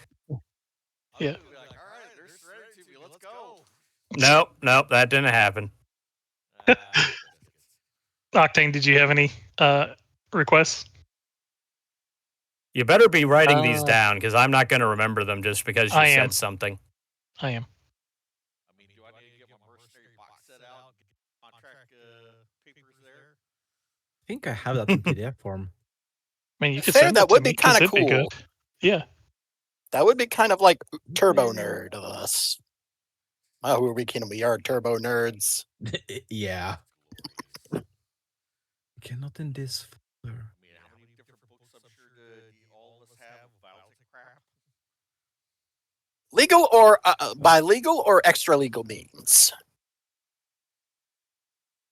Yeah. Nope, that didn't happen. Octane, did you have any requests? You better be writing these down because I'm not going to remember them just because you I am. said something. I am. I mean, do I need to get my mercenary box set out, get contract papers there? I think I have that in PDF form. I mean, you could Fair, send that it to would me be 'cause kinda it'd be good. cool. Yeah. That would be kind of like Turbo Nerd of us. Oh, who are we kidding? We are Turbo Nerds. Yeah. Okay, not in this folder. I mean, how many different books I'm sure all of us have files and crap? Legal or by legal or extra legal means?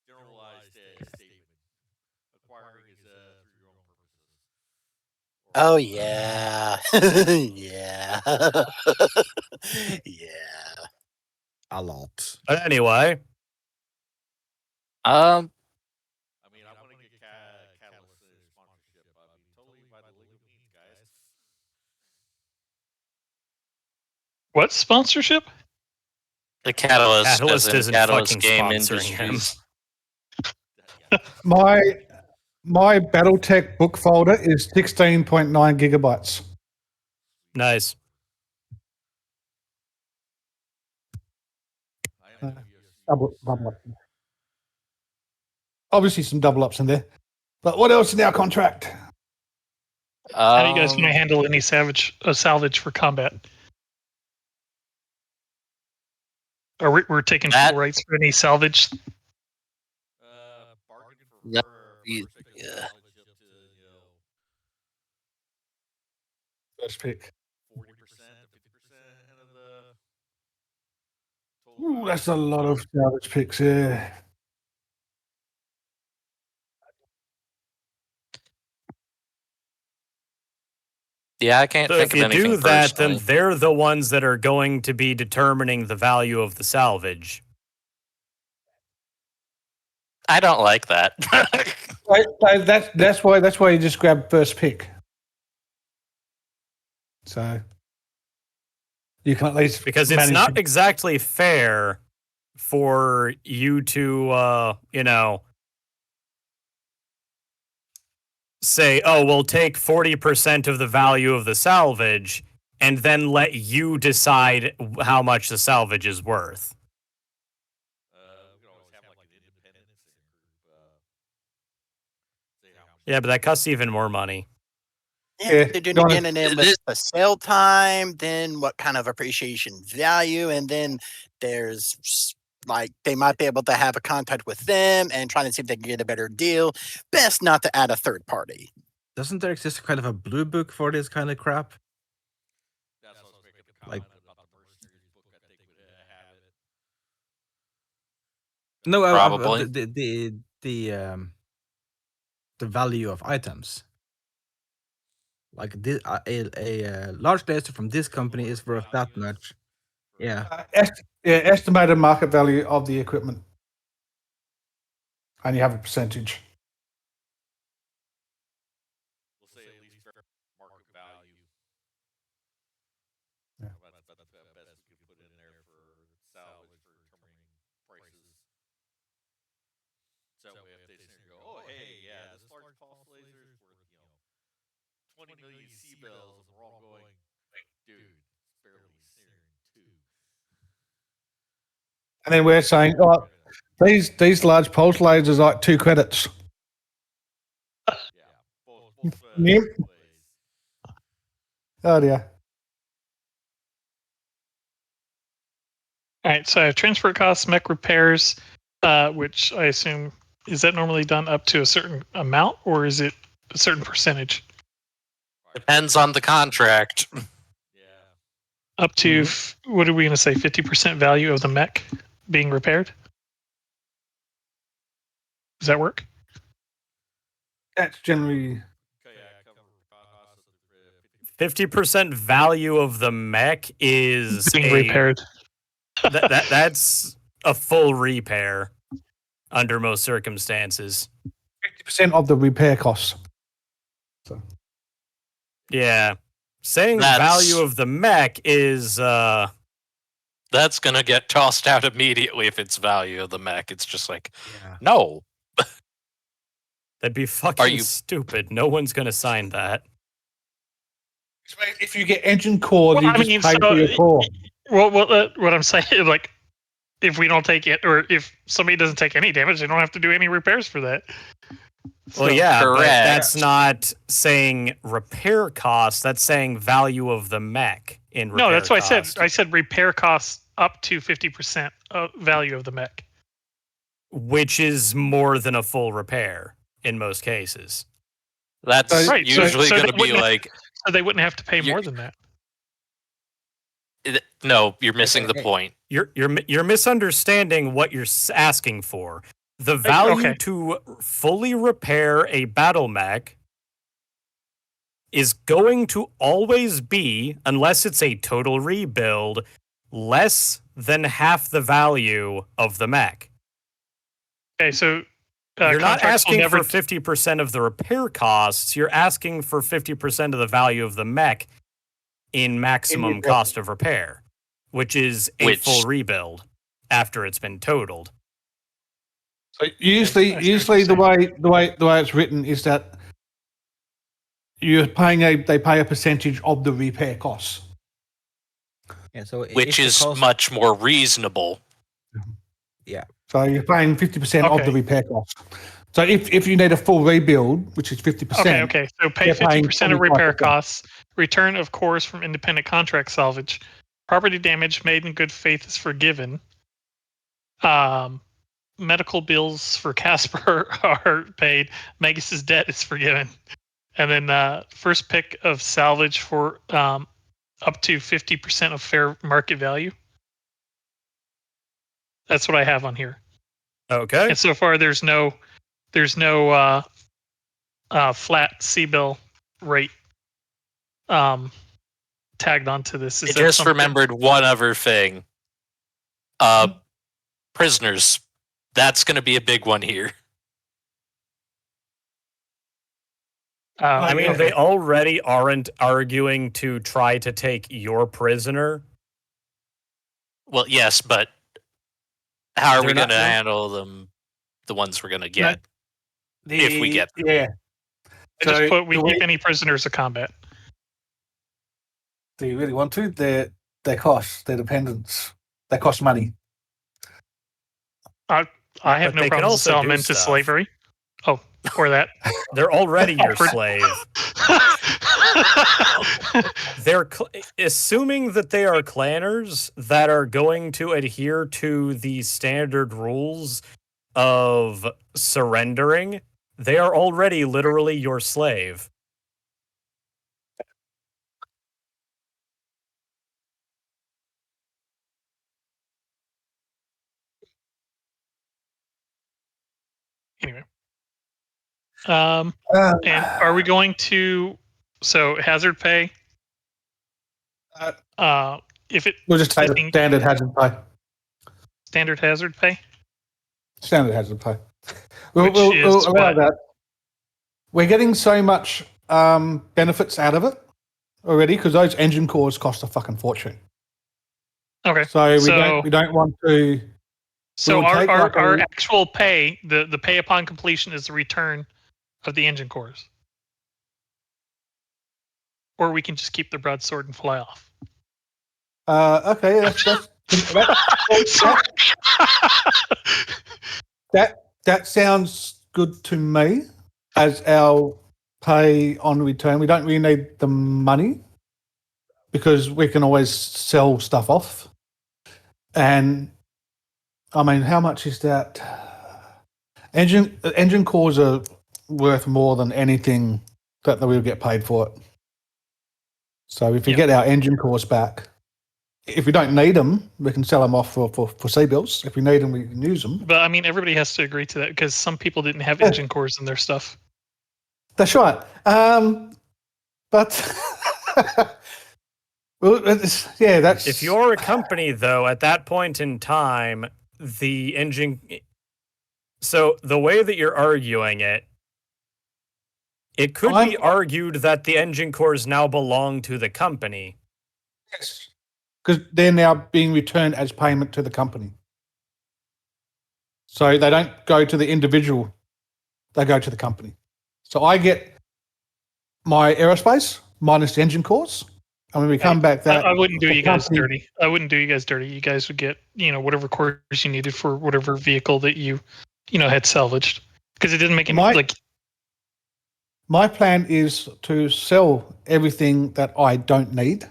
Generalized statement. Acquiring is through your own purposes. Oh yeah, yeah, yeah. A lot. But anyway, I mean, I want to get Catalyst sponsorship. I mean, totally by the legal means, guys. What sponsorship? The Catalyst, Catalyst as in isn't Catalyst fucking Game sponsoring him. Industries. My BattleTech book folder is 16.9 gigabytes. Nice. Double up. Obviously, some double ups in there. But what else in our contract? How do you guys want to handle any salvage for combat? Or we're taking That- full rights for any salvage? Bargain for Yep. yeah. Yeah. First pick. 40% to 50% of the total. Ooh, that's a lot of salvage picks, yeah. Yeah, I can't So think if you of anything do that, then personally. they're the ones that are going to be determining the value of the salvage. I don't like that. That's why you just grab first pick. So you can at least Because it's manage not to- exactly fair for you to, say, oh, we'll take 40% of the value of the salvage and then let you decide how much the salvage is worth. We can always have like an independence group. Say how much. Yeah, but that costs even more money. Yeah, They're doing go on. again, and then with the sale time, then what kind of appreciation value, and then there's like they might be able to have a contact with them and trying to see if they can get a better deal. Best not to add a third party. Doesn't there exist kind of a blue book for this kind of crap? That's what I was making the Like- comment about the mercenaries book. I think would have it. No, Probably. the value of items. Like this, a large laser from this company is worth that much. Yeah. Estimated market value of the equipment, and you have a percentage. We'll say at least fair market value. Yeah. That's the best we could put in there for salvage for determining prices. So if they sit here and go, oh hey, yeah, this large pulse laser is worth 20 million C bells, and we're all going, dude, it's barely Searing 2. And then we're saying, oh, these large pulse lasers are like 2 credits. Yeah, both Yep. ways. Oh dear. All right, so I have transport costs, mech repairs, which I assume is that normally done up to a certain amount, or is it a certain percentage? Depends on the contract. Yeah. Up to what are we going to say? 50% value of the mech being repaired. Does that work? That's generally Okay, yeah, cover costs of 50% value of the mech is Being repaired. that's a full repair under most circumstances. 50% of the repair costs. Yeah. Saying That's- value of the mech is That's gonna get tossed out immediately if it's value of the mech. It's just like, Yeah. no. that'd be fucking you- stupid. No one's gonna sign that. If you get engine core, Well, you I just mean, pay so- for your core. Well, what I'm saying, like, if we don't take it, or if somebody doesn't take any damage, they don't have to do any repairs for that. Well, So- yeah, but Correct. that's not saying repair costs. That's saying value of the mech in repair No, that's what I cost, said. I said repair costs up to 50% of value of the mech. which is more than a full repair in most cases. That's Right, so- usually so going they to be wouldn't- like, So they wouldn't have to pay You're- more than that. no, you're missing the point. You're misunderstanding what you're asking for. The value okay. to fully repair a battle mech is going to always be, unless it's a total rebuild, less than half the value of the mech. Okay, so You're not contracts will asking never for 50% of the repair costs. You're asking for 50% of the value of the mech in maximum rebuild. cost of repair, which is a Which- full rebuild after it's been totaled. So usually, I see what usually you're the way it's written is that they pay a percentage of the repair costs. Yeah. So which is much more reasonable. So you're paying 50% of the Okay. repair costs. So if you need a full rebuild, which is 50%, Okay. So pay they're paying 50% of repair 25%. costs. Return of cores from independent contract salvage. Property damage made in good faith is forgiven. Medical bills for Casper are paid. Megus's debt is forgiven. And then first pick of salvage for up to 50% of fair market value. That's what I have on here. Okay. And so far, there's no flat C-bill rate tagged onto this. I Is that just something- remembered one other thing. Prisoners That's going to be a big one here. I mean, okay. they already aren't arguing to try to take your prisoner. Well, yes, but how are we They're going not- to no. handle them? The ones we're going to get. If we get them. Yeah. I just So put we do keep any prisoners of combat. Do you really want to? Their costs, their dependents, they cost money. I have But no they can problem also selling do them into stuff. slavery. Oh, or that. They're already your Awkward. slave. They're assuming that they are clanners that are going to adhere to the standard rules of surrendering. They are already literally your slave. Anyway. And are we going to? So hazard pay. If it We'll just take the Anything- standard hazard pay. standard hazard pay, Standard hazard pay. Which is allow what? that. We're getting so much benefits out of it already because those engine cores cost a fucking fortune. okay. So So- we don't want to. So will our take our, like a- our actual pay, the pay upon completion, is the return of the engine cores, or we can just keep the broadsword and fly off. Okay, Sorry. that sounds good to me as our pay on return. We don't really need the money because we can always sell stuff off. And I mean, how much is that? Engine cores are worth more than anything that we'll get paid for it. So if we get our engine cores back, if we don't need them, we can sell them off for C-bills. If we need them, we can use them. But I mean, everybody has to agree to that because some people didn't have Yeah. engine cores in their stuff. That's right. But well, that's If you're a company, though, at that point in time, the engine. So the way that you're arguing it, it could be argued that the engine cores now belong to the company. yes, because they're now being returned as payment to the company. So they don't go to the individual; they go to the company. So I get my aerospace minus the engine cores, and when we come back, that I wouldn't do the you guys company- dirty. I wouldn't do you guys dirty. You guys would get, whatever cores you needed for whatever vehicle that you had salvaged, because it didn't make any My plan is to sell everything that I don't need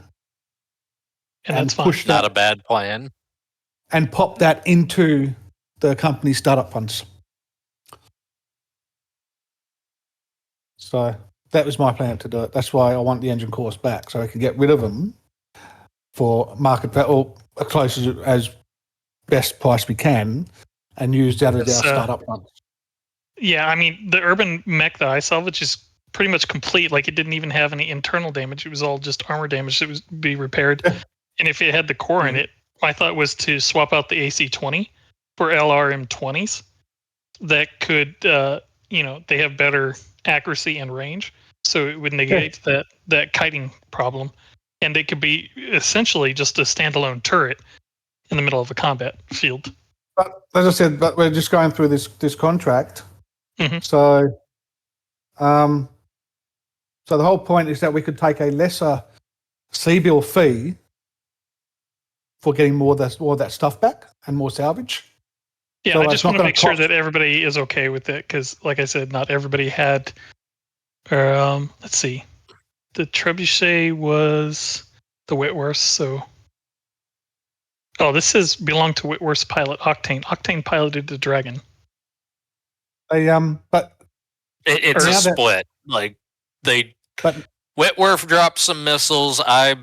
and that's fine. push Not that a bad plan. and pop that into the company startup funds. So that was my plan to do it. That's why I want the engine cores back, so I can get rid of them for market or as close as best price we can, and use that as our startup funds. Yeah, I mean, the urban mech that I salvaged is pretty much complete. Like, it didn't even have any internal damage. It was all just armor damage that was be repaired. And if it had the core in it, my thought was to swap out the AC-20 for LRM-20s that could, they have better accuracy and range, so it would negate that kiting problem. And it could be essentially just a standalone turret in the middle of a combat field. But as I said, but we're just going through this contract. Mhm. So the whole point is that we could take a lesser C-bill fee for getting more of that stuff back and more salvage. Yeah, So I it's just not want to gonna make sure cost- that everybody is okay with it, because, like I said, not everybody had. Let's see, the trebuchet was the Whitworth, so. Oh, this says belonged to Whitworth's pilot Octane. Octane piloted the Dragon. But It's a Now that- split. Like they but Whitworth dropped some missiles. I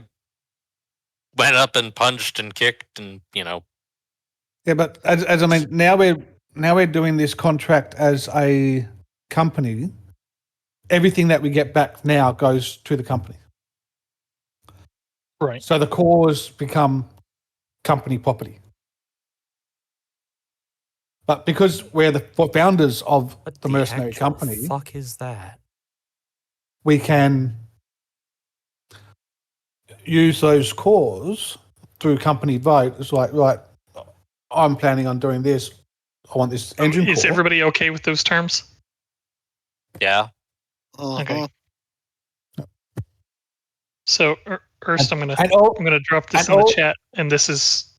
went up and punched and kicked, and yeah, but as I mean, now we're doing this contract as a company. Everything that we get back now goes to the company. Right. So the cores become company property. But because we're the founders of What the mercenary actual company, fuck is that? we can use those cores through company vote. It's like, right, I'm planning on doing this. I want this engine Is core. everybody okay with those terms? Yeah. Okay. So, Ernst, I'm gonna drop this and in the all- chat, and this is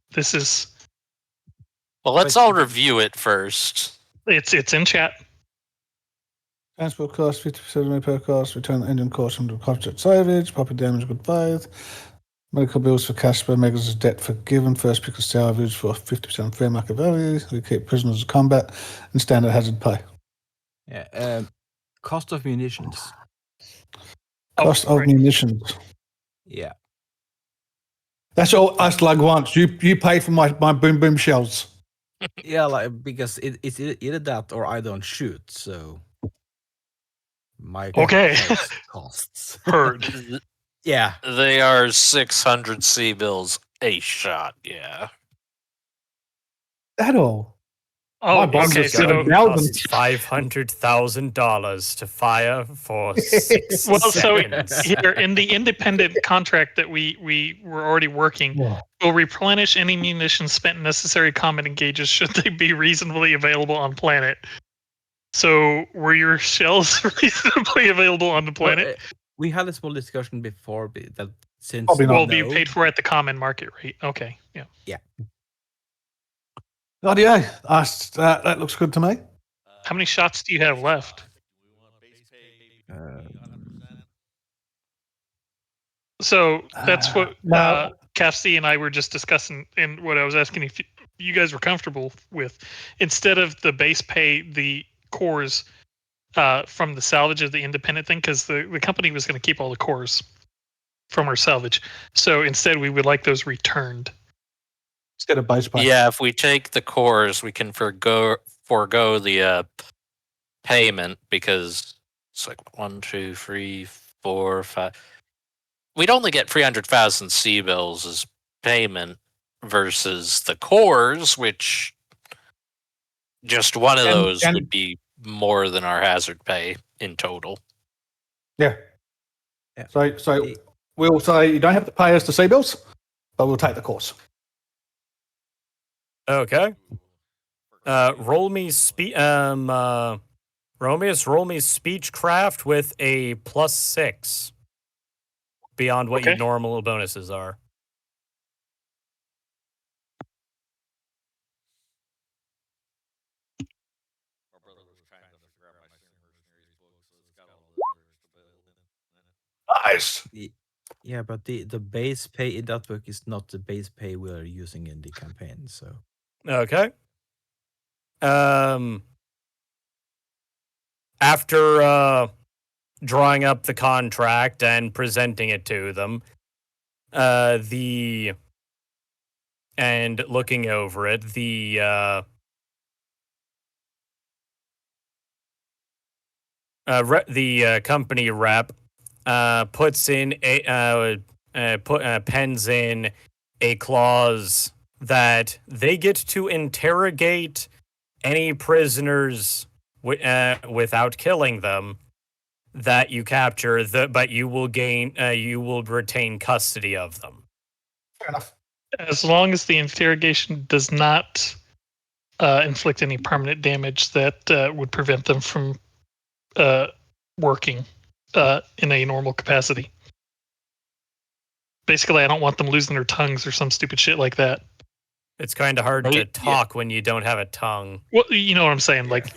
Well, let's all review it first. it's in chat. Transport cost, 50% per cost, return the engine cost from the contract salvage, property damage, good faith. Medical bills for cash per megas is debt forgiven. First pick of salvage for 50% fair market value. We keep prisoners of combat and standard hazard pay. Yeah. Cost of munitions. Cost of right. munitions. Yeah. That's all us lug wants. You pay for my boom boom shells. Yeah, like because it's either that or I don't shoot, so my Okay. costs. Heard. Yeah. They are 600 C bills a shot. Yeah. That all. Oh, My boss okay. has So, got a thousand. $500,000 to fire for 6 well, so seconds. here in the independent contract that we were already working, will replenish any munitions spent in necessary combat engages should they be reasonably available on planet. So, were your shells reasonably available on the planet? We had a small discussion before that since Probably not. Will be paid for at the common market rate. Okay, yeah. Radio, that looks good to me. How many shots do you have left? So that's what Cassie and I were just discussing, and what I was asking if you guys were comfortable with. Instead of the base pay, the cores from the salvage of the independent thing, because the company was going to keep all the cores from our salvage. So instead, we would like those returned. Instead of base pay. Yeah, if we take the cores, we can forego the payment because it's like 1, 2, 3, 4, 5. We'd only get 300,000 C bills as payment versus the cores, which just one of those would be more than our hazard pay in total. Yeah. So we'll say you don't have to pay us the C bills, but we'll take the course. Okay. Roll me speechcraft with a +6 beyond what your normal bonuses are. Nice. Yeah, but the base pay in that book is not the base pay we're using in the campaign. So Okay. After drawing up the contract and presenting it to them, and looking over it, the company rep puts in pens in a clause that they get to interrogate any prisoners without killing them that you capture, but you will retain custody of them. Fair enough. As long as the interrogation does not inflict any permanent damage that would prevent them from working in a normal capacity. Basically, I don't want them losing their tongues or some stupid shit like that. It's kind of hard to talk when you don't have a tongue. Well, you know what I'm saying? Like,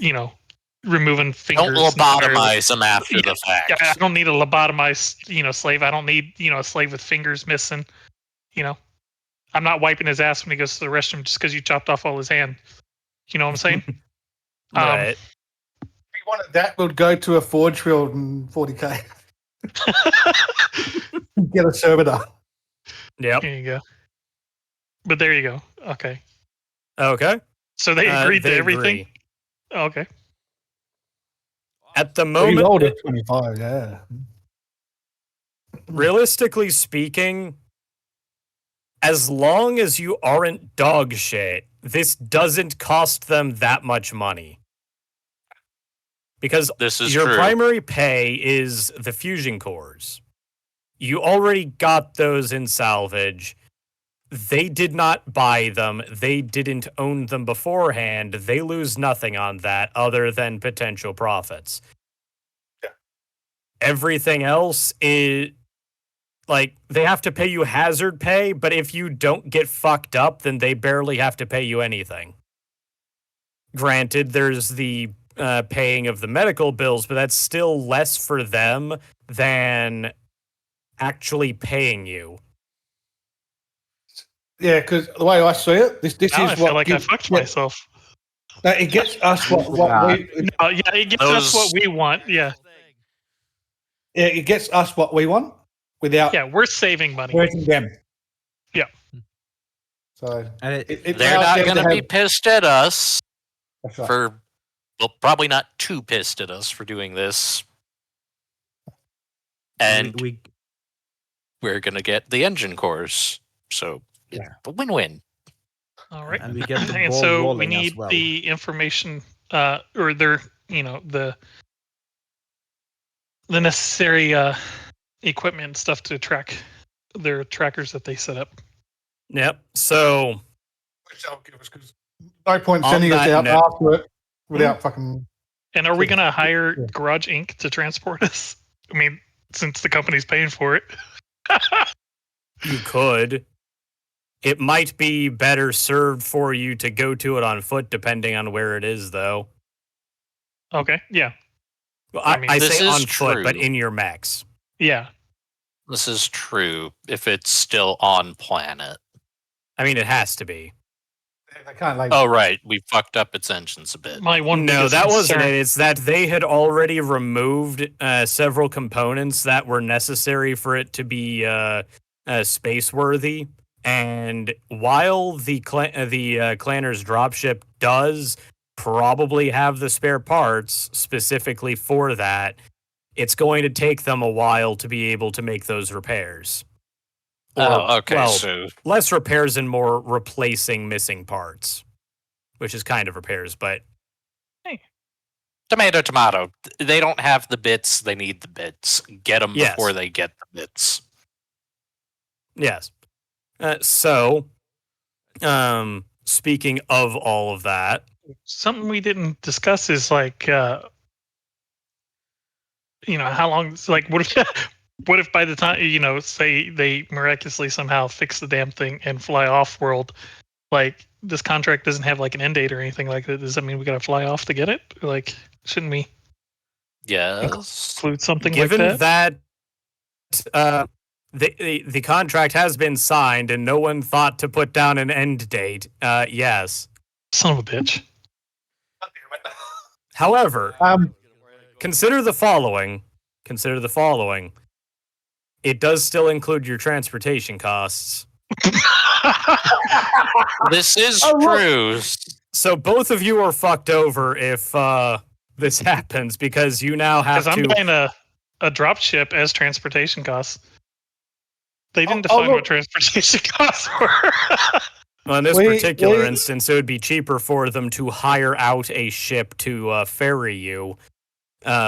removing fingers. Don't lobotomize them after the fact. Yeah, I don't need a lobotomized, slave. I don't need, a slave with fingers missing. I'm not wiping his ass when he goes to the restroom just because you chopped off all his hand. You know what I'm saying? Right. If we wanted that, we'll go to a forge field and 40k. Get a servitor. Yep. There you go. But there you go. Okay. Okay. So they agreed to everything? Agree. Oh, okay. At the He moment, rolled a 25, yeah. realistically speaking, as long as you aren't dog shit, this doesn't cost them that much money. Because This is your true. primary pay is the fusion cores. You already got those in salvage. They did not buy them. They didn't own them beforehand. They lose nothing on that other than potential profits. Yeah. Everything else is like they have to pay you hazard pay, but if you don't get fucked up, then they barely have to pay you anything. Granted, there's the paying of the medical bills, but that's still less for them than actually paying you. Yeah, because the way I see it, this Now is I what feel like I gives- fucked yeah, myself. no, it gets us what we No, yeah, it gets us what we want. Yeah, yeah, it gets us what we want without yeah, we're saving money. hurting them. Yeah. So And it They're allows not them going to have- be pissed at us That's right. for, well, probably not too pissed at us for doing this. And we we're going to get the engine cores. So, it's Yeah. a win-win. All right. and we get the And ball so we rolling need as well. the information, or their, the necessary equipment and stuff to track their trackers that they set up. Yep. So Which they'll give us, 'cause no point On sending us that out note- after it without fucking. And are we Sure. going to hire Yeah. Garage Inc. to transport us? I mean, since the company's paying for it. you could. It might be better served for you to go to it on foot, depending on where it is, though. Okay. Yeah. Well, I mean, I this say is on foot, but true. in your mechs. Yeah. This is true if it's still on planet. I mean, it has to be. They can't like. Oh, right. We fucked up its engines a bit. My one No, biggest that wasn't concern- it. It's that they had already removed several components that were necessary for it to be space worthy. And while the Clanner's dropship does probably have the spare parts specifically for that, it's going to take them a while to be able to make those repairs. Oh, okay. well, So less repairs and more replacing missing parts, which is kind of repairs, but tomato, tomato. They don't have the bits. They need the bits. Get them Yes. before they get the bits. yes. So, speaking of all of that, something we didn't discuss is like, how long? It's like, what if, what if by the time say they miraculously somehow fix the damn thing and fly off world, like this contract doesn't have like an end date or anything like that? Does that mean we gotta fly off to get it? Like, shouldn't we Yes. include something given like that? the contract has been signed and no one thought to put down an end date, yes. Son of a bitch. However, Um, consider the following. It does still include your transportation costs. This is Oh, look. true. So both of you are fucked over if this happens because you now have Because I'm to. buying a drop ship as transportation costs. They didn't Oh, define look. what transportation costs were. On this We- particular we- instance, it would be cheaper for them to hire out a ship to ferry you,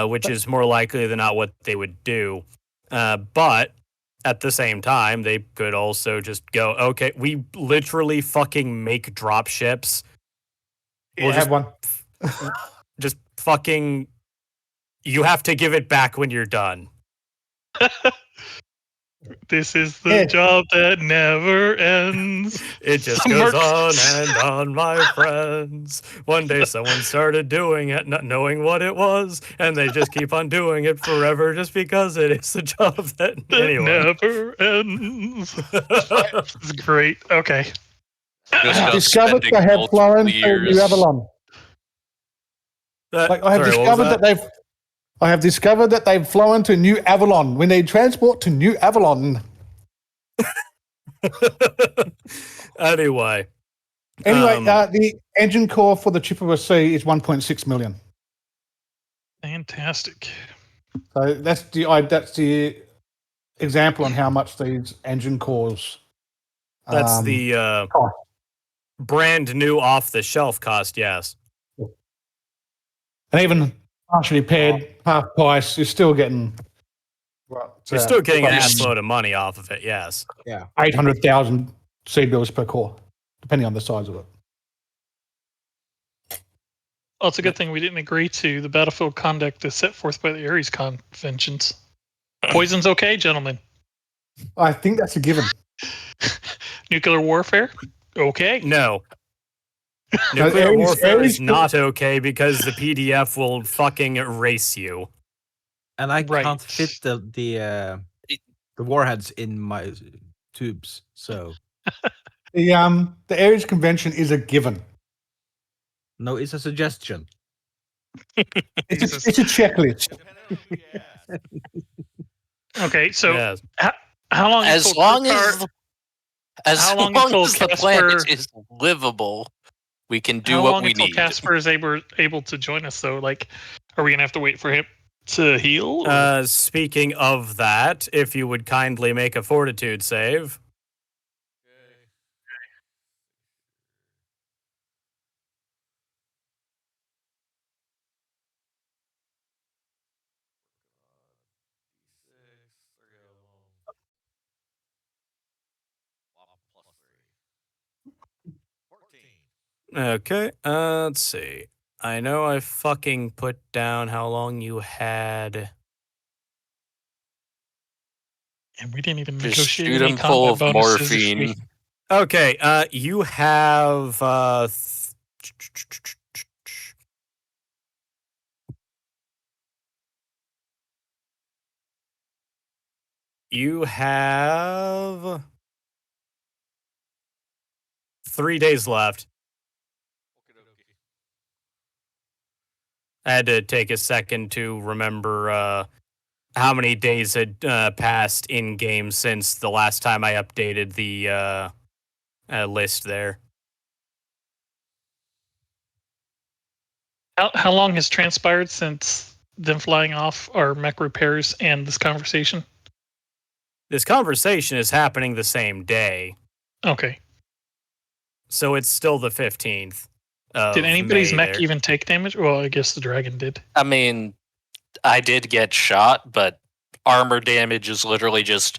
which is more likely than not what they would do. But at the same time, they could also just go, okay, we literally fucking make drop ships. we'll We'll have one. Just fucking, you have to give it back when you're done. This is the Yeah. job that never ends. It just Some goes work- on and on, my friends. One day someone started doing it, not knowing what it was, and they just keep on doing it forever just because it is a job that. That Anyway. never ends. It's great. Okay. Just go Discovered spending they have multiple flown to years. New Avalon. Like I have Sorry, what was discovered that I have discovered that they've flown to New Avalon. We need transport to New Avalon. Anyway. Anyway, Um, the engine core for the Chippewa Sea is 1.6 million. Fantastic. So that's the example on how much these engine cores. That's um, the cost. brand new off the shelf cost, yes. And even partially repaired, half price, you're still getting. You're still getting a Yeah. shitload of money off of it, yes. 800,000 seed bills per core, depending on the size of it. Well, it's a good thing we didn't agree to the battlefield conduct as set forth by the Ares conventions. Poison's okay, gentlemen. I think that's a given. Nuclear warfare, okay. No. Nuclear Ares- warfare Ares- is not okay because the PDF will fucking erase you. And I Right. can't fit the warheads in my tubes, so The Ares convention is a given. no, it's a suggestion. Jesus. It's a checklist. Depending on who you ask. Okay, so Yes. how long As until long Kurkar- as how long long until as the planet Casper- is livable, we can do how what long we until need. Casper is able to join us though? Like, are we gonna have to wait for him to heal? Or? Speaking of that, if you would kindly make a fortitude save. Okay. D6, 3 of them. Plus 3. 14. Okay, let's see. I know I fucking put down how long you had. And we didn't even Just negotiate shoot any him full combat of bonuses if morphine. we- Okay, you have you have 3 days left. Okay. I had to take a second to remember how many days had passed in game since the last time I updated the list there. How long has transpired since them flying off our mech repairs and this conversation? This conversation is happening the same day, Okay. so it's still the 15th. Did anybody's May mech there. even take damage? Well, I guess the dragon did. I mean, I did get shot, but armor damage is literally just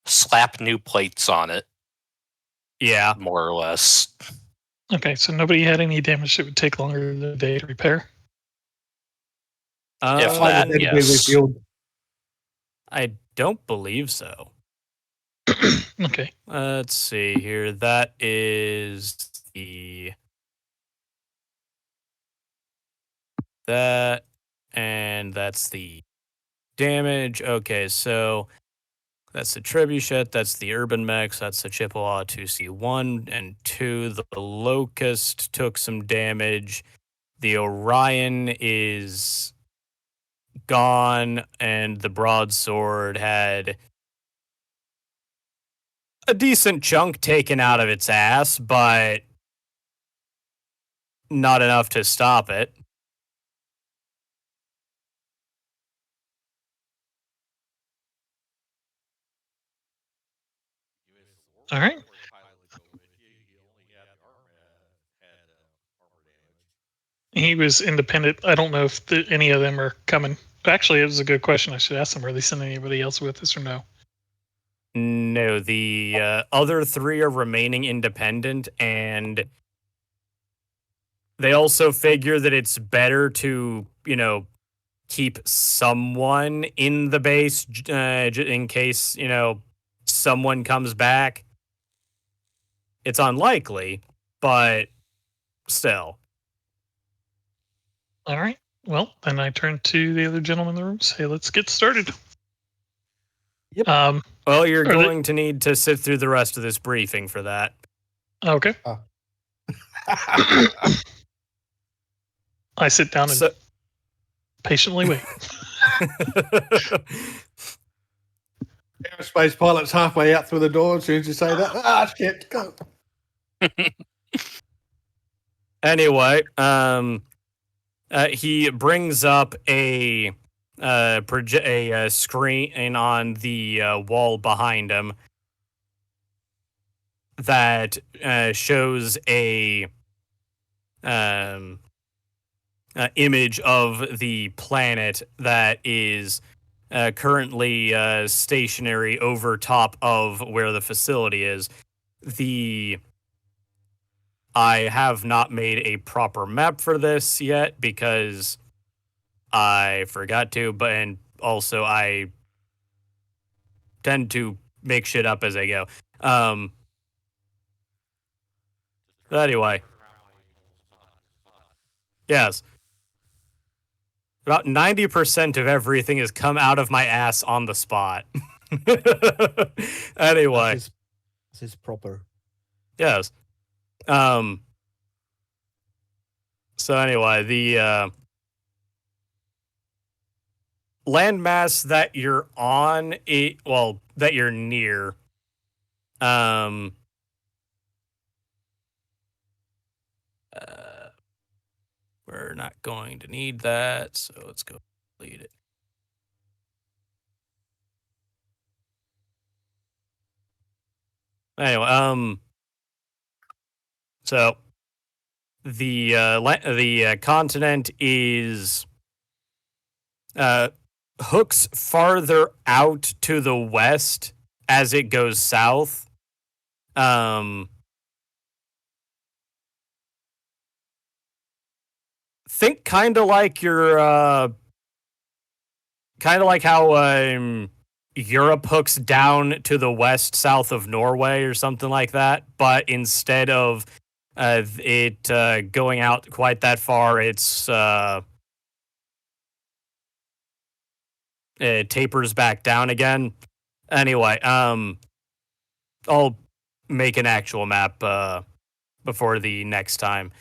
slap new plates on it, Yeah. more or less. Okay, so nobody had any damage that would take longer than a day to repair. If Uh, that, Hypothetically yes. revealed. I don't believe so. Okay. Let's see here. That is that, and that's the damage. Okay, so that's the trebuchet, that's the urban mechs, that's the Chippewa 2C1 and 2. The Locust took some damage. The Orion is gone, and the broadsword had a decent chunk taken out of its ass, but not enough to stop it. All right. He was independent. I don't know if any of them are coming. Actually, it was a good question. I should ask them. Are they sending anybody else with us or no? No, the other 3 are remaining independent, and they also figure that it's better to, keep someone in the base in case, someone comes back. It's unlikely, but still. All right. Well, then I turn to the other gentleman in the room. Say, let's get started. Yep. Well, you're Are they- going to need to sit through the rest of this briefing for that. Okay. I sit down and So- patiently wait. Aerospace pilot's halfway out through the door as soon as you say that. Ah, shit, go. Anyway, he brings up a screen on the wall behind him that shows a image of the planet that is currently stationary over top of where the facility is. I have not made a proper map for this yet because I forgot to, and also I tend to make shit up as I go. Anyway, yes. About 90% of everything has come out of my ass on the spot. Anyway, This is proper. yes. So anyway, the landmass that you're on, that you're near, we're not going to need that, so let's go delete it. Anyway, so the continent is hooks farther out to the west as it goes south. Think kind of like how Europe hooks down to the west south of Norway or something like that, but instead of it going out quite that far, it tapers back down again. Anyway, I'll make an actual map before the next time.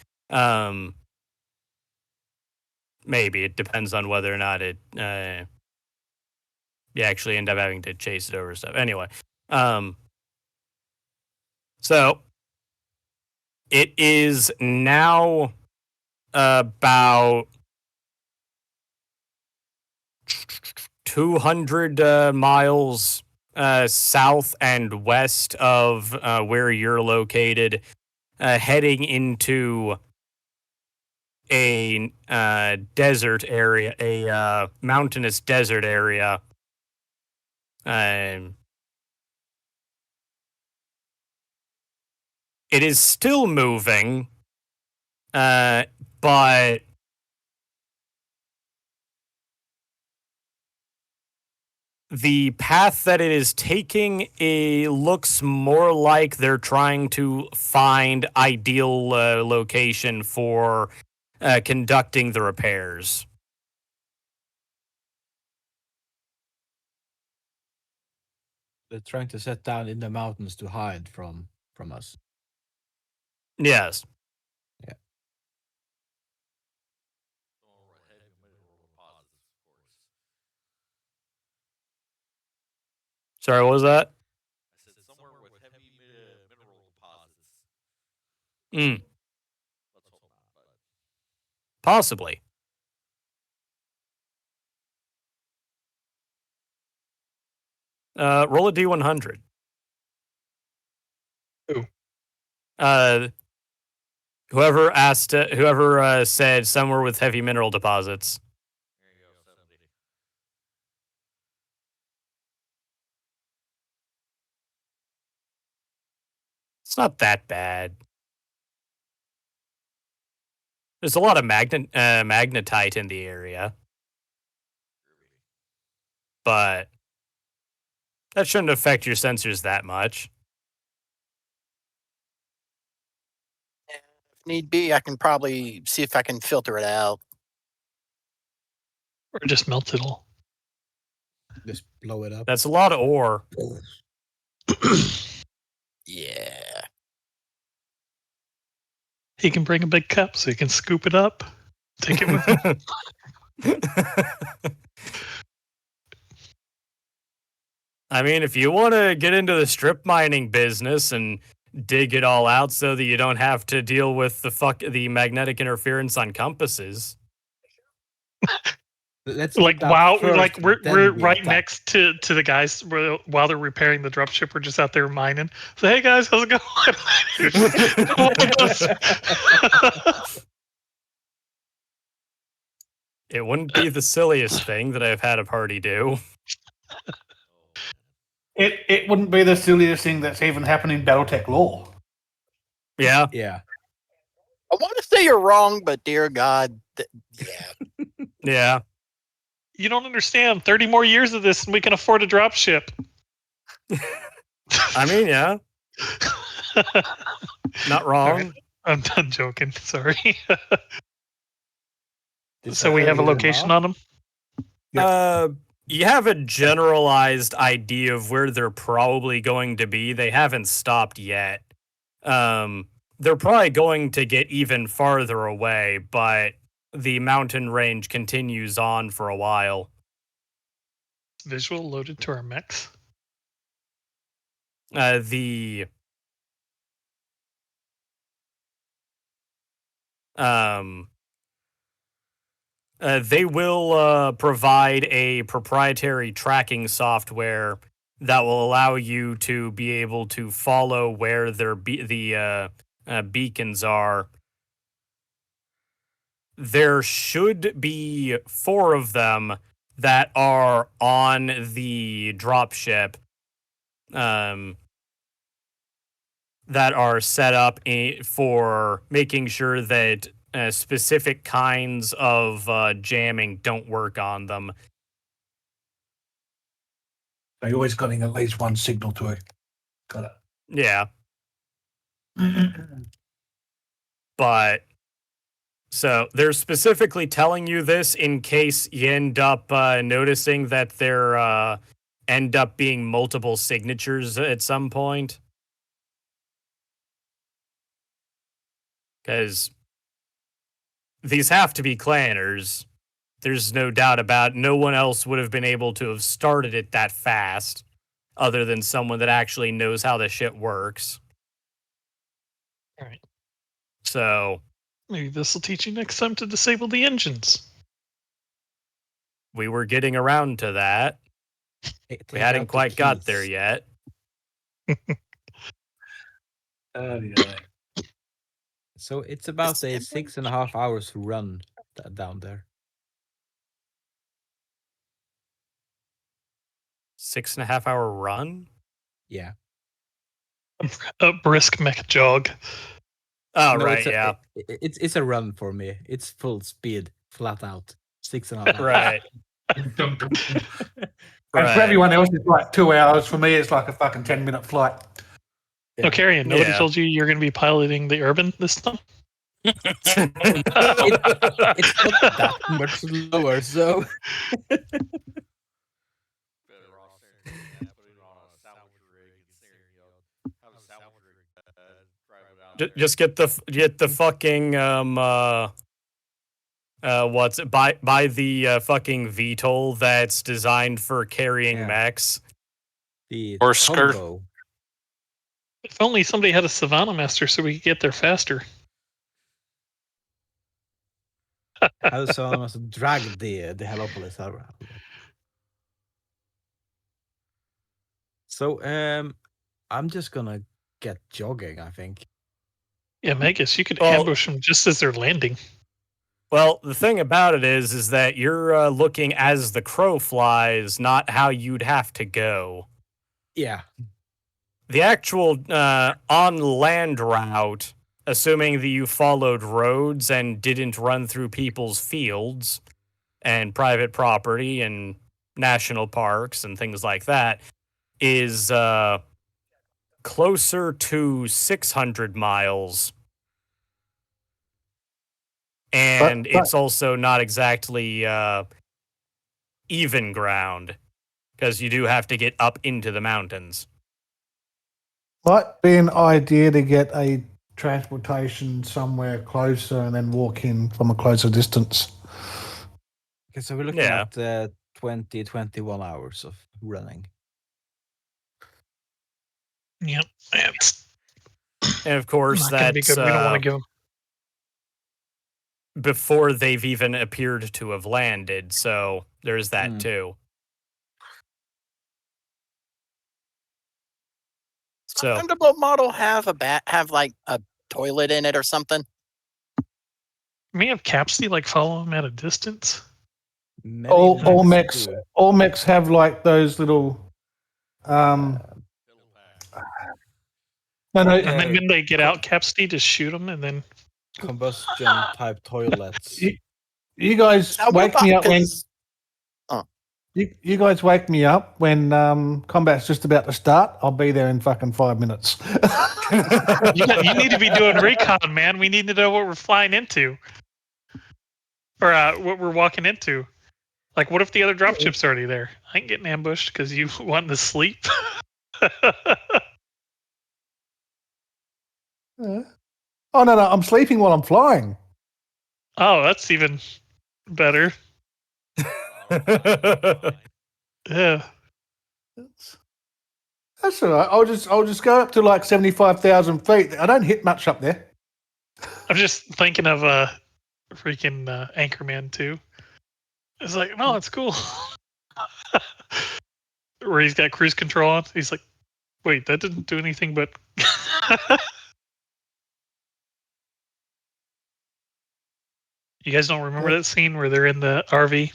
Maybe it depends on whether or not you actually end up having to chase it over stuff. Anyway, so it is now about 200 miles south and west of where you're located, heading into a desert area, a mountainous desert area. It is still moving, but the path that it is taking looks more like they're trying to find ideal location for conducting the repairs. They're trying to set down in the mountains to hide from us. Yes. Yeah. Sorry, what was that? I said somewhere with heavy mineral deposits. Mm, Let's hope not. But possibly. Roll a D100. Who? Whoever said somewhere with heavy mineral deposits. there you go, 70. It's not that bad. There's a lot of magnetite in the area, but that shouldn't affect your sensors that much. If need be, I can probably see if I can filter it out. Or just melt it all. Just blow it up. That's a lot of ore. Yeah. He can bring a big cup so he can scoop it up. Take it with him. I mean, if you want to get into the strip mining business and dig it all out so that you don't have to deal with the magnetic interference on compasses. Let's Like do that wow, first, like we're then we right attack. next to the guys while they're repairing the dropship. We're just out there mining. So hey guys, how's it going? It wouldn't be the silliest thing that I've had a party do. It wouldn't be the silliest thing that's even happened in BattleTech lore. Yeah. Yeah. I want to say you're wrong, but dear God, yeah. Yeah. You don't understand. 30 more years of this, and we can afford a dropship. I mean, yeah. Not wrong. I'm done joking. Sorry. Did So we have a you location laugh? on them. You have a generalized idea of where they're probably going to be. They haven't stopped yet. They're probably going to get even farther away, but the mountain range continues on for a while. Visual loaded to our mechs. They will provide a proprietary tracking software that will allow you to be able to follow where their beacons are. There should be 4 of them that are on the dropship, that are set up for making sure that specific kinds of jamming don't work on them. They always got at least one signal to it. Got Yeah, it. but so they're specifically telling you this in case you end up noticing that there end up being multiple signatures at some point. Because these have to be clanners. There's no doubt about it. No one else would have been able to have started it that fast, other than someone that actually knows how the shit works. All right. So Maybe this will teach you next time to disable the engines. we were getting around to that. We hadn't quite got there yet. Yeah. So it's about a 6.5 hours run down there. 6.5 hour run? Yeah. A brisk mech jog. Oh, No, right, yeah. It's a run for me. It's full speed, flat out. 6.5 hours. Right. And for Right. everyone else, it's like 2 hours. For me, it's like a fucking 10-minute flight. No, Carrion, nobody Yeah. told you you're going to be piloting the Urban this time? It's not that much lower, so Better off putting it on a salvage rig and have a salvage rig drive it out. Just get the fucking what's it, buy the fucking VTOL that's designed for carrying Yeah. mechs. the Or skirt. combo. If only somebody had a Savannah Master so we could get there faster. How someone must drag the Heliopolis around. So I'm just gonna get jogging, I think. Yeah, Magus, you could Well- ambush them just as they're landing. Well, the thing about it is that you're looking as the crow flies, not how you'd have to go. Yeah. The actual on-land route, assuming that you followed roads and didn't run through people's fields and private property and national parks and things like that, is closer to 600 miles. And But- it's also not exactly even ground, because you do have to get up into the mountains. Might be an idea to get a transportation somewhere closer and then walk in from a closer distance. Okay, so we're looking Yeah. at 21 hours of running. Yep. It's And of course, not going to be that's good. We don't want to give them. before they've even appeared to have landed. So there's that Hmm. too. So Thunderbolt model have like a toilet in it or something? May have Capsy like follow him at a distance. Many All mechs mechs, do. all mechs have like those little. Little pack. No, no. And then when they get out, Capsy just shoot them, and then combustion type toilets. You guys Now, what wake about- me up when 'cause- you guys wake me up when combat's just about to start. I'll be there in fucking 5 minutes. you need to be doing recon, man. We need to know what we're flying into, or what we're walking into. Like, what if the other dropship's already there? I ain't getting ambushed because you want to sleep. Oh no, I'm sleeping while I'm flying. Oh, that's even better. Yeah. That's all right. I'll just go up to like 75,000 feet. I don't hit much up there. I'm just thinking of freaking Anchorman 2. It's like, no, it's cool. Where he's got cruise control on. He's like, wait, that didn't do anything but. You guys don't remember that scene where they're in the RV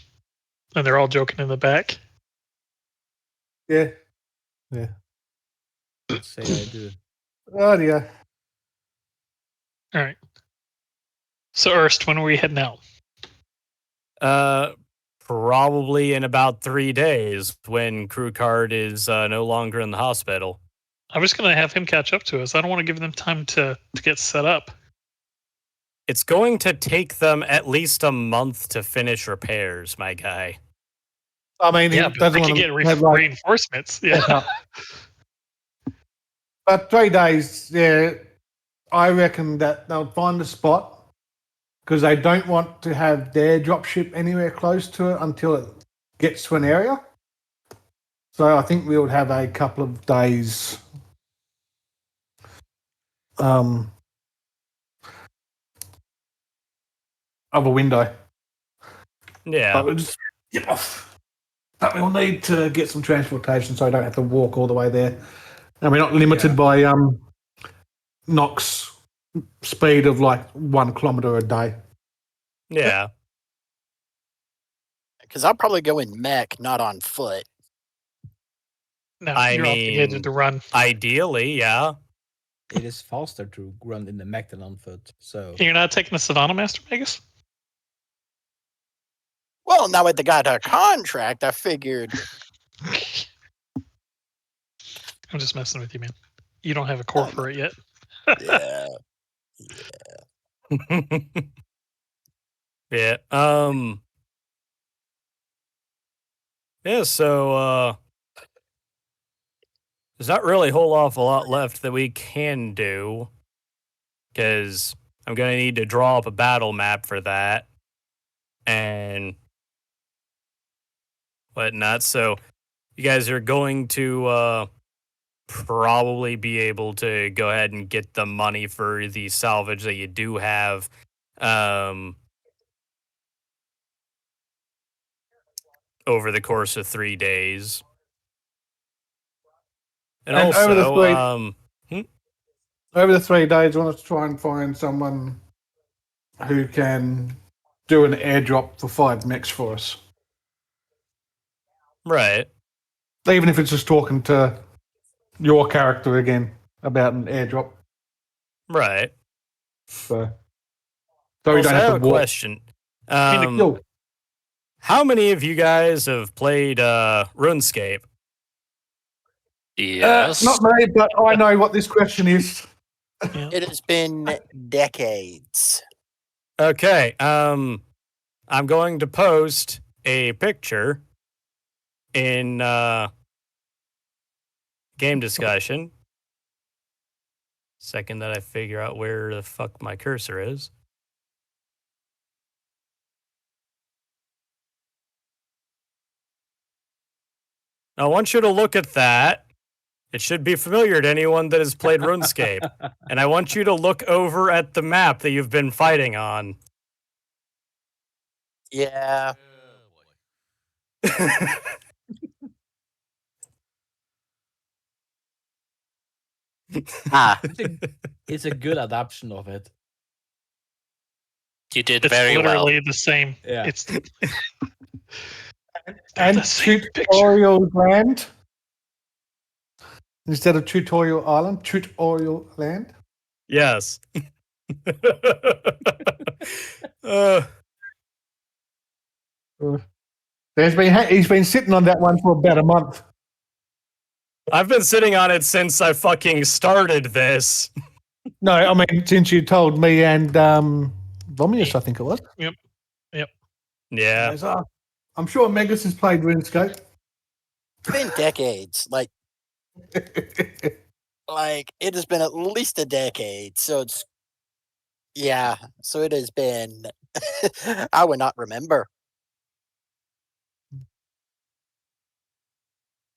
and they're all joking in the back? Yeah. Let's say I do. Oh dear. All right. So, Erst, when are we heading out? Probably in about 3 days when crew card is no longer in the hospital. I was going to have him catch up to us. I don't want to give them time to get set up. It's going to take them at least a month to finish repairs, my guy. I mean, Yeah, he but doesn't they want could to get have like, reinforcements. Yeah. But 3 days, yeah, I reckon that they'll find a spot because they don't want to have their dropship anywhere close to it until it gets to an area. So I think we'll have a couple of days of a window. Yeah. But we'll just get off. But we'll need to get some transportation so I don't have to walk all the way there. And we're not limited by Nox speed of like 1 kilometer a day. Yeah. Because I'll probably go in mech, not on foot. No, I you're obligated mean- to run. Ideally, yeah. It is faster to run in the mech than on foot. So You're not taking the Savannah Master, Vegas? Well, now with the guy to contract, I figured. I'm just messing with you, man. You don't have a core for it yet. Yeah. Yeah. Yeah, so there's not really a whole awful lot left that we can do. Because I'm gonna need to draw up a battle map for that. And whatnot. So you guys are going to probably be able to go ahead and get the money for the salvage that you do have. Over the course of 3 days. And And also, over the 3 days, I want to try and find someone who can do an airdrop for 5 mechs for us. right. Even if it's just talking to your character again about an airdrop. Right. So we Also, don't I have have to a walk. question. Yo, How many of you guys have played RuneScape? Yes. not me, but I know what this question is. It has been decades. Okay. I'm going to post a picture in game discussion. Second that I figure out where the fuck my cursor is. I want you to look at that. It should be familiar to anyone that has played RuneScape. And I want you to look over at the map that you've been fighting on. Yeah. boy. Ah, It's a good adaptation of it. You did It's very well. literally the same. Yeah. It's And the same picture. Tutorial Land instead of Tutorial Island, Tutorial Land. Yes. uh, He's been sitting on that one for about a month. I've been sitting on it since I fucking started this. No, I mean since you told me and Vomius, I think it was. Yep. Yeah. So, I'm sure Megas has played RuneScape. it's been decades. Like it has been at least a decade. So it's yeah. So it has been. I would not remember.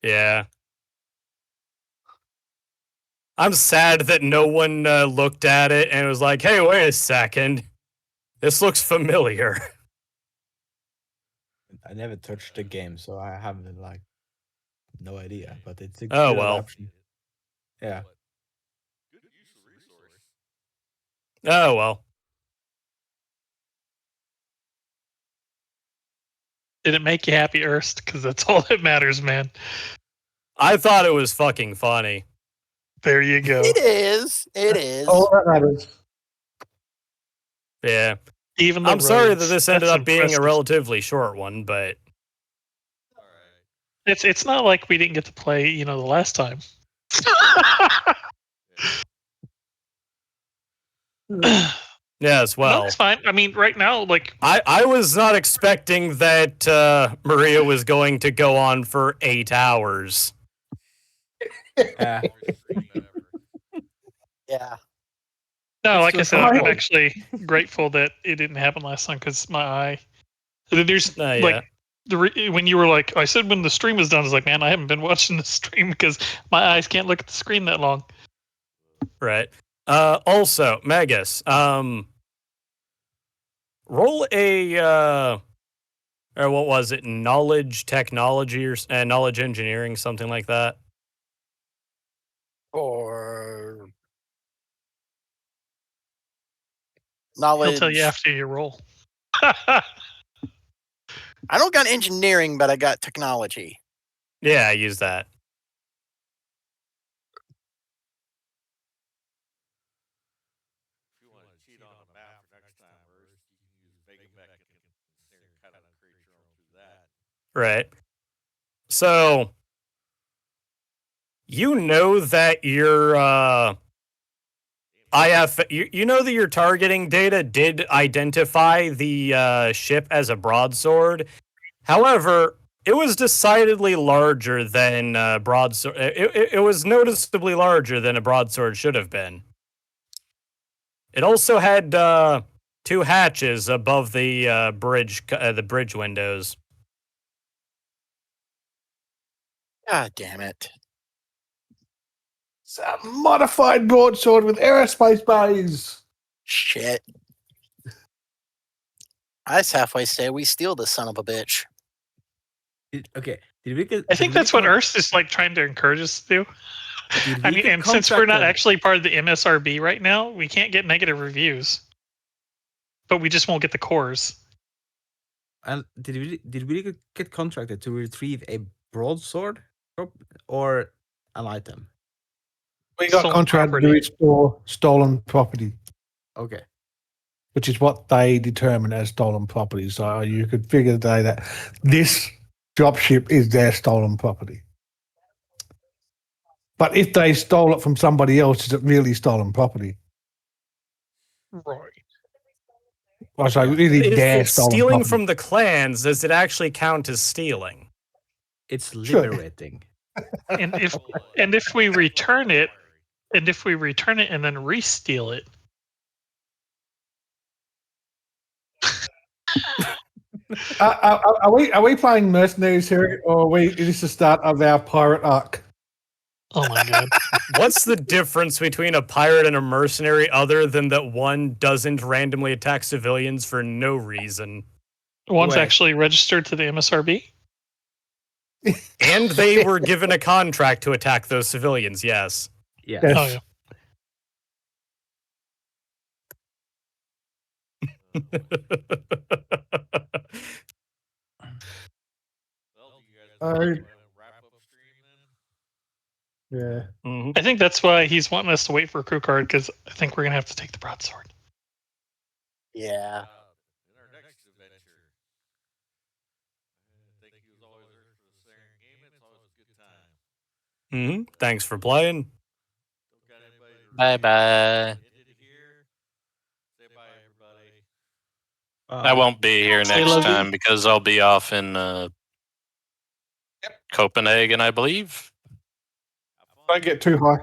Yeah. I'm sad that no one looked at it and was like, hey, wait a second. This looks familiar. I never touched the game, so I have like no idea. But it's a Oh, good well. adaptation. Yeah. Good use of resource. Oh, well. Did it make you happy, Erst? Because that's all that matters, man. I thought it was fucking funny. There you go. It is. It is. All that matters. Yeah. Even the I'm sorry roads, that this ended that's up being a impressive. relatively short one, but All right. It's not like we didn't get to play, the last time. yes, No, well. it's fine. I mean, right now, like I was not expecting that Maria was going to go on for 8 hours. Yeah. Worst stream ever. Yeah. no, like I It's said, fine. I'm actually grateful that it didn't happen last time because my eye. There's Yeah. like when you were like, I said when the stream was done, I was like, man, I haven't been watching the stream because my eyes can't look at the screen that long. Right. Also, Megas, roll a or what was it? Knowledge technology or knowledge engineering, something like that. Or He'll knowledge. tell you after you roll. I don't got engineering, but I got technology. Yeah, I use that. If you want to cheat on a map for next time, Ernst, you can use Vegamech and kind of create your own through that. Right. So you know that your you know that your targeting data did identify the ship as a broadsword. However, it was decidedly larger than broadsword. It was noticeably larger than a broadsword should have been. It also had 2 hatches above the bridge windows. God damn it. It's a modified broadsword with aerospace bays. Shit. I was halfway say we steal this son of a bitch. Okay. Did we get? I think that's what Erst is like trying to encourage us to do. Did I we mean, get and since we're not contracted- actually part of the MSRB right now, we can't get negative reviews. But we just won't get the cores. And did we get contracted to retrieve a broadsword or an item? We got Stolen contracted to property. restore stolen property, Okay. which is what they determine as stolen property. So you could figure today that this dropship is their stolen property. But if they stole it from somebody else, is it really stolen property? Right. I say really If their it's stolen stealing property. from the clans, does it actually count as stealing? It's Sure. liberating. And if we return it, and then re-steal it, Are we playing mercenaries here, or is this the start of our pirate arc? oh my god. What's the difference between a pirate and a mercenary other than that one doesn't randomly attack civilians for no reason? One's Wait. actually registered to the MSRB. And they were given a contract to attack those civilians, yes. Yeah. Yes. Oh yeah. Well, do you guys I- want to wrap up stream then? Yeah. Mhm. I think that's why he's wanting us to wait for a crew card because I think we're gonna have to take the broadsword. Yeah. In our next adventure. Thank you as always, Earth, for the Siren game. It's always a good time. Thanks for playing. Don't got anybody to Bye bye. end it here. Say bye, everybody. I won't be here Say next love you. time because I'll be off in Copenhagen, I believe. Have Don't fun. get too high.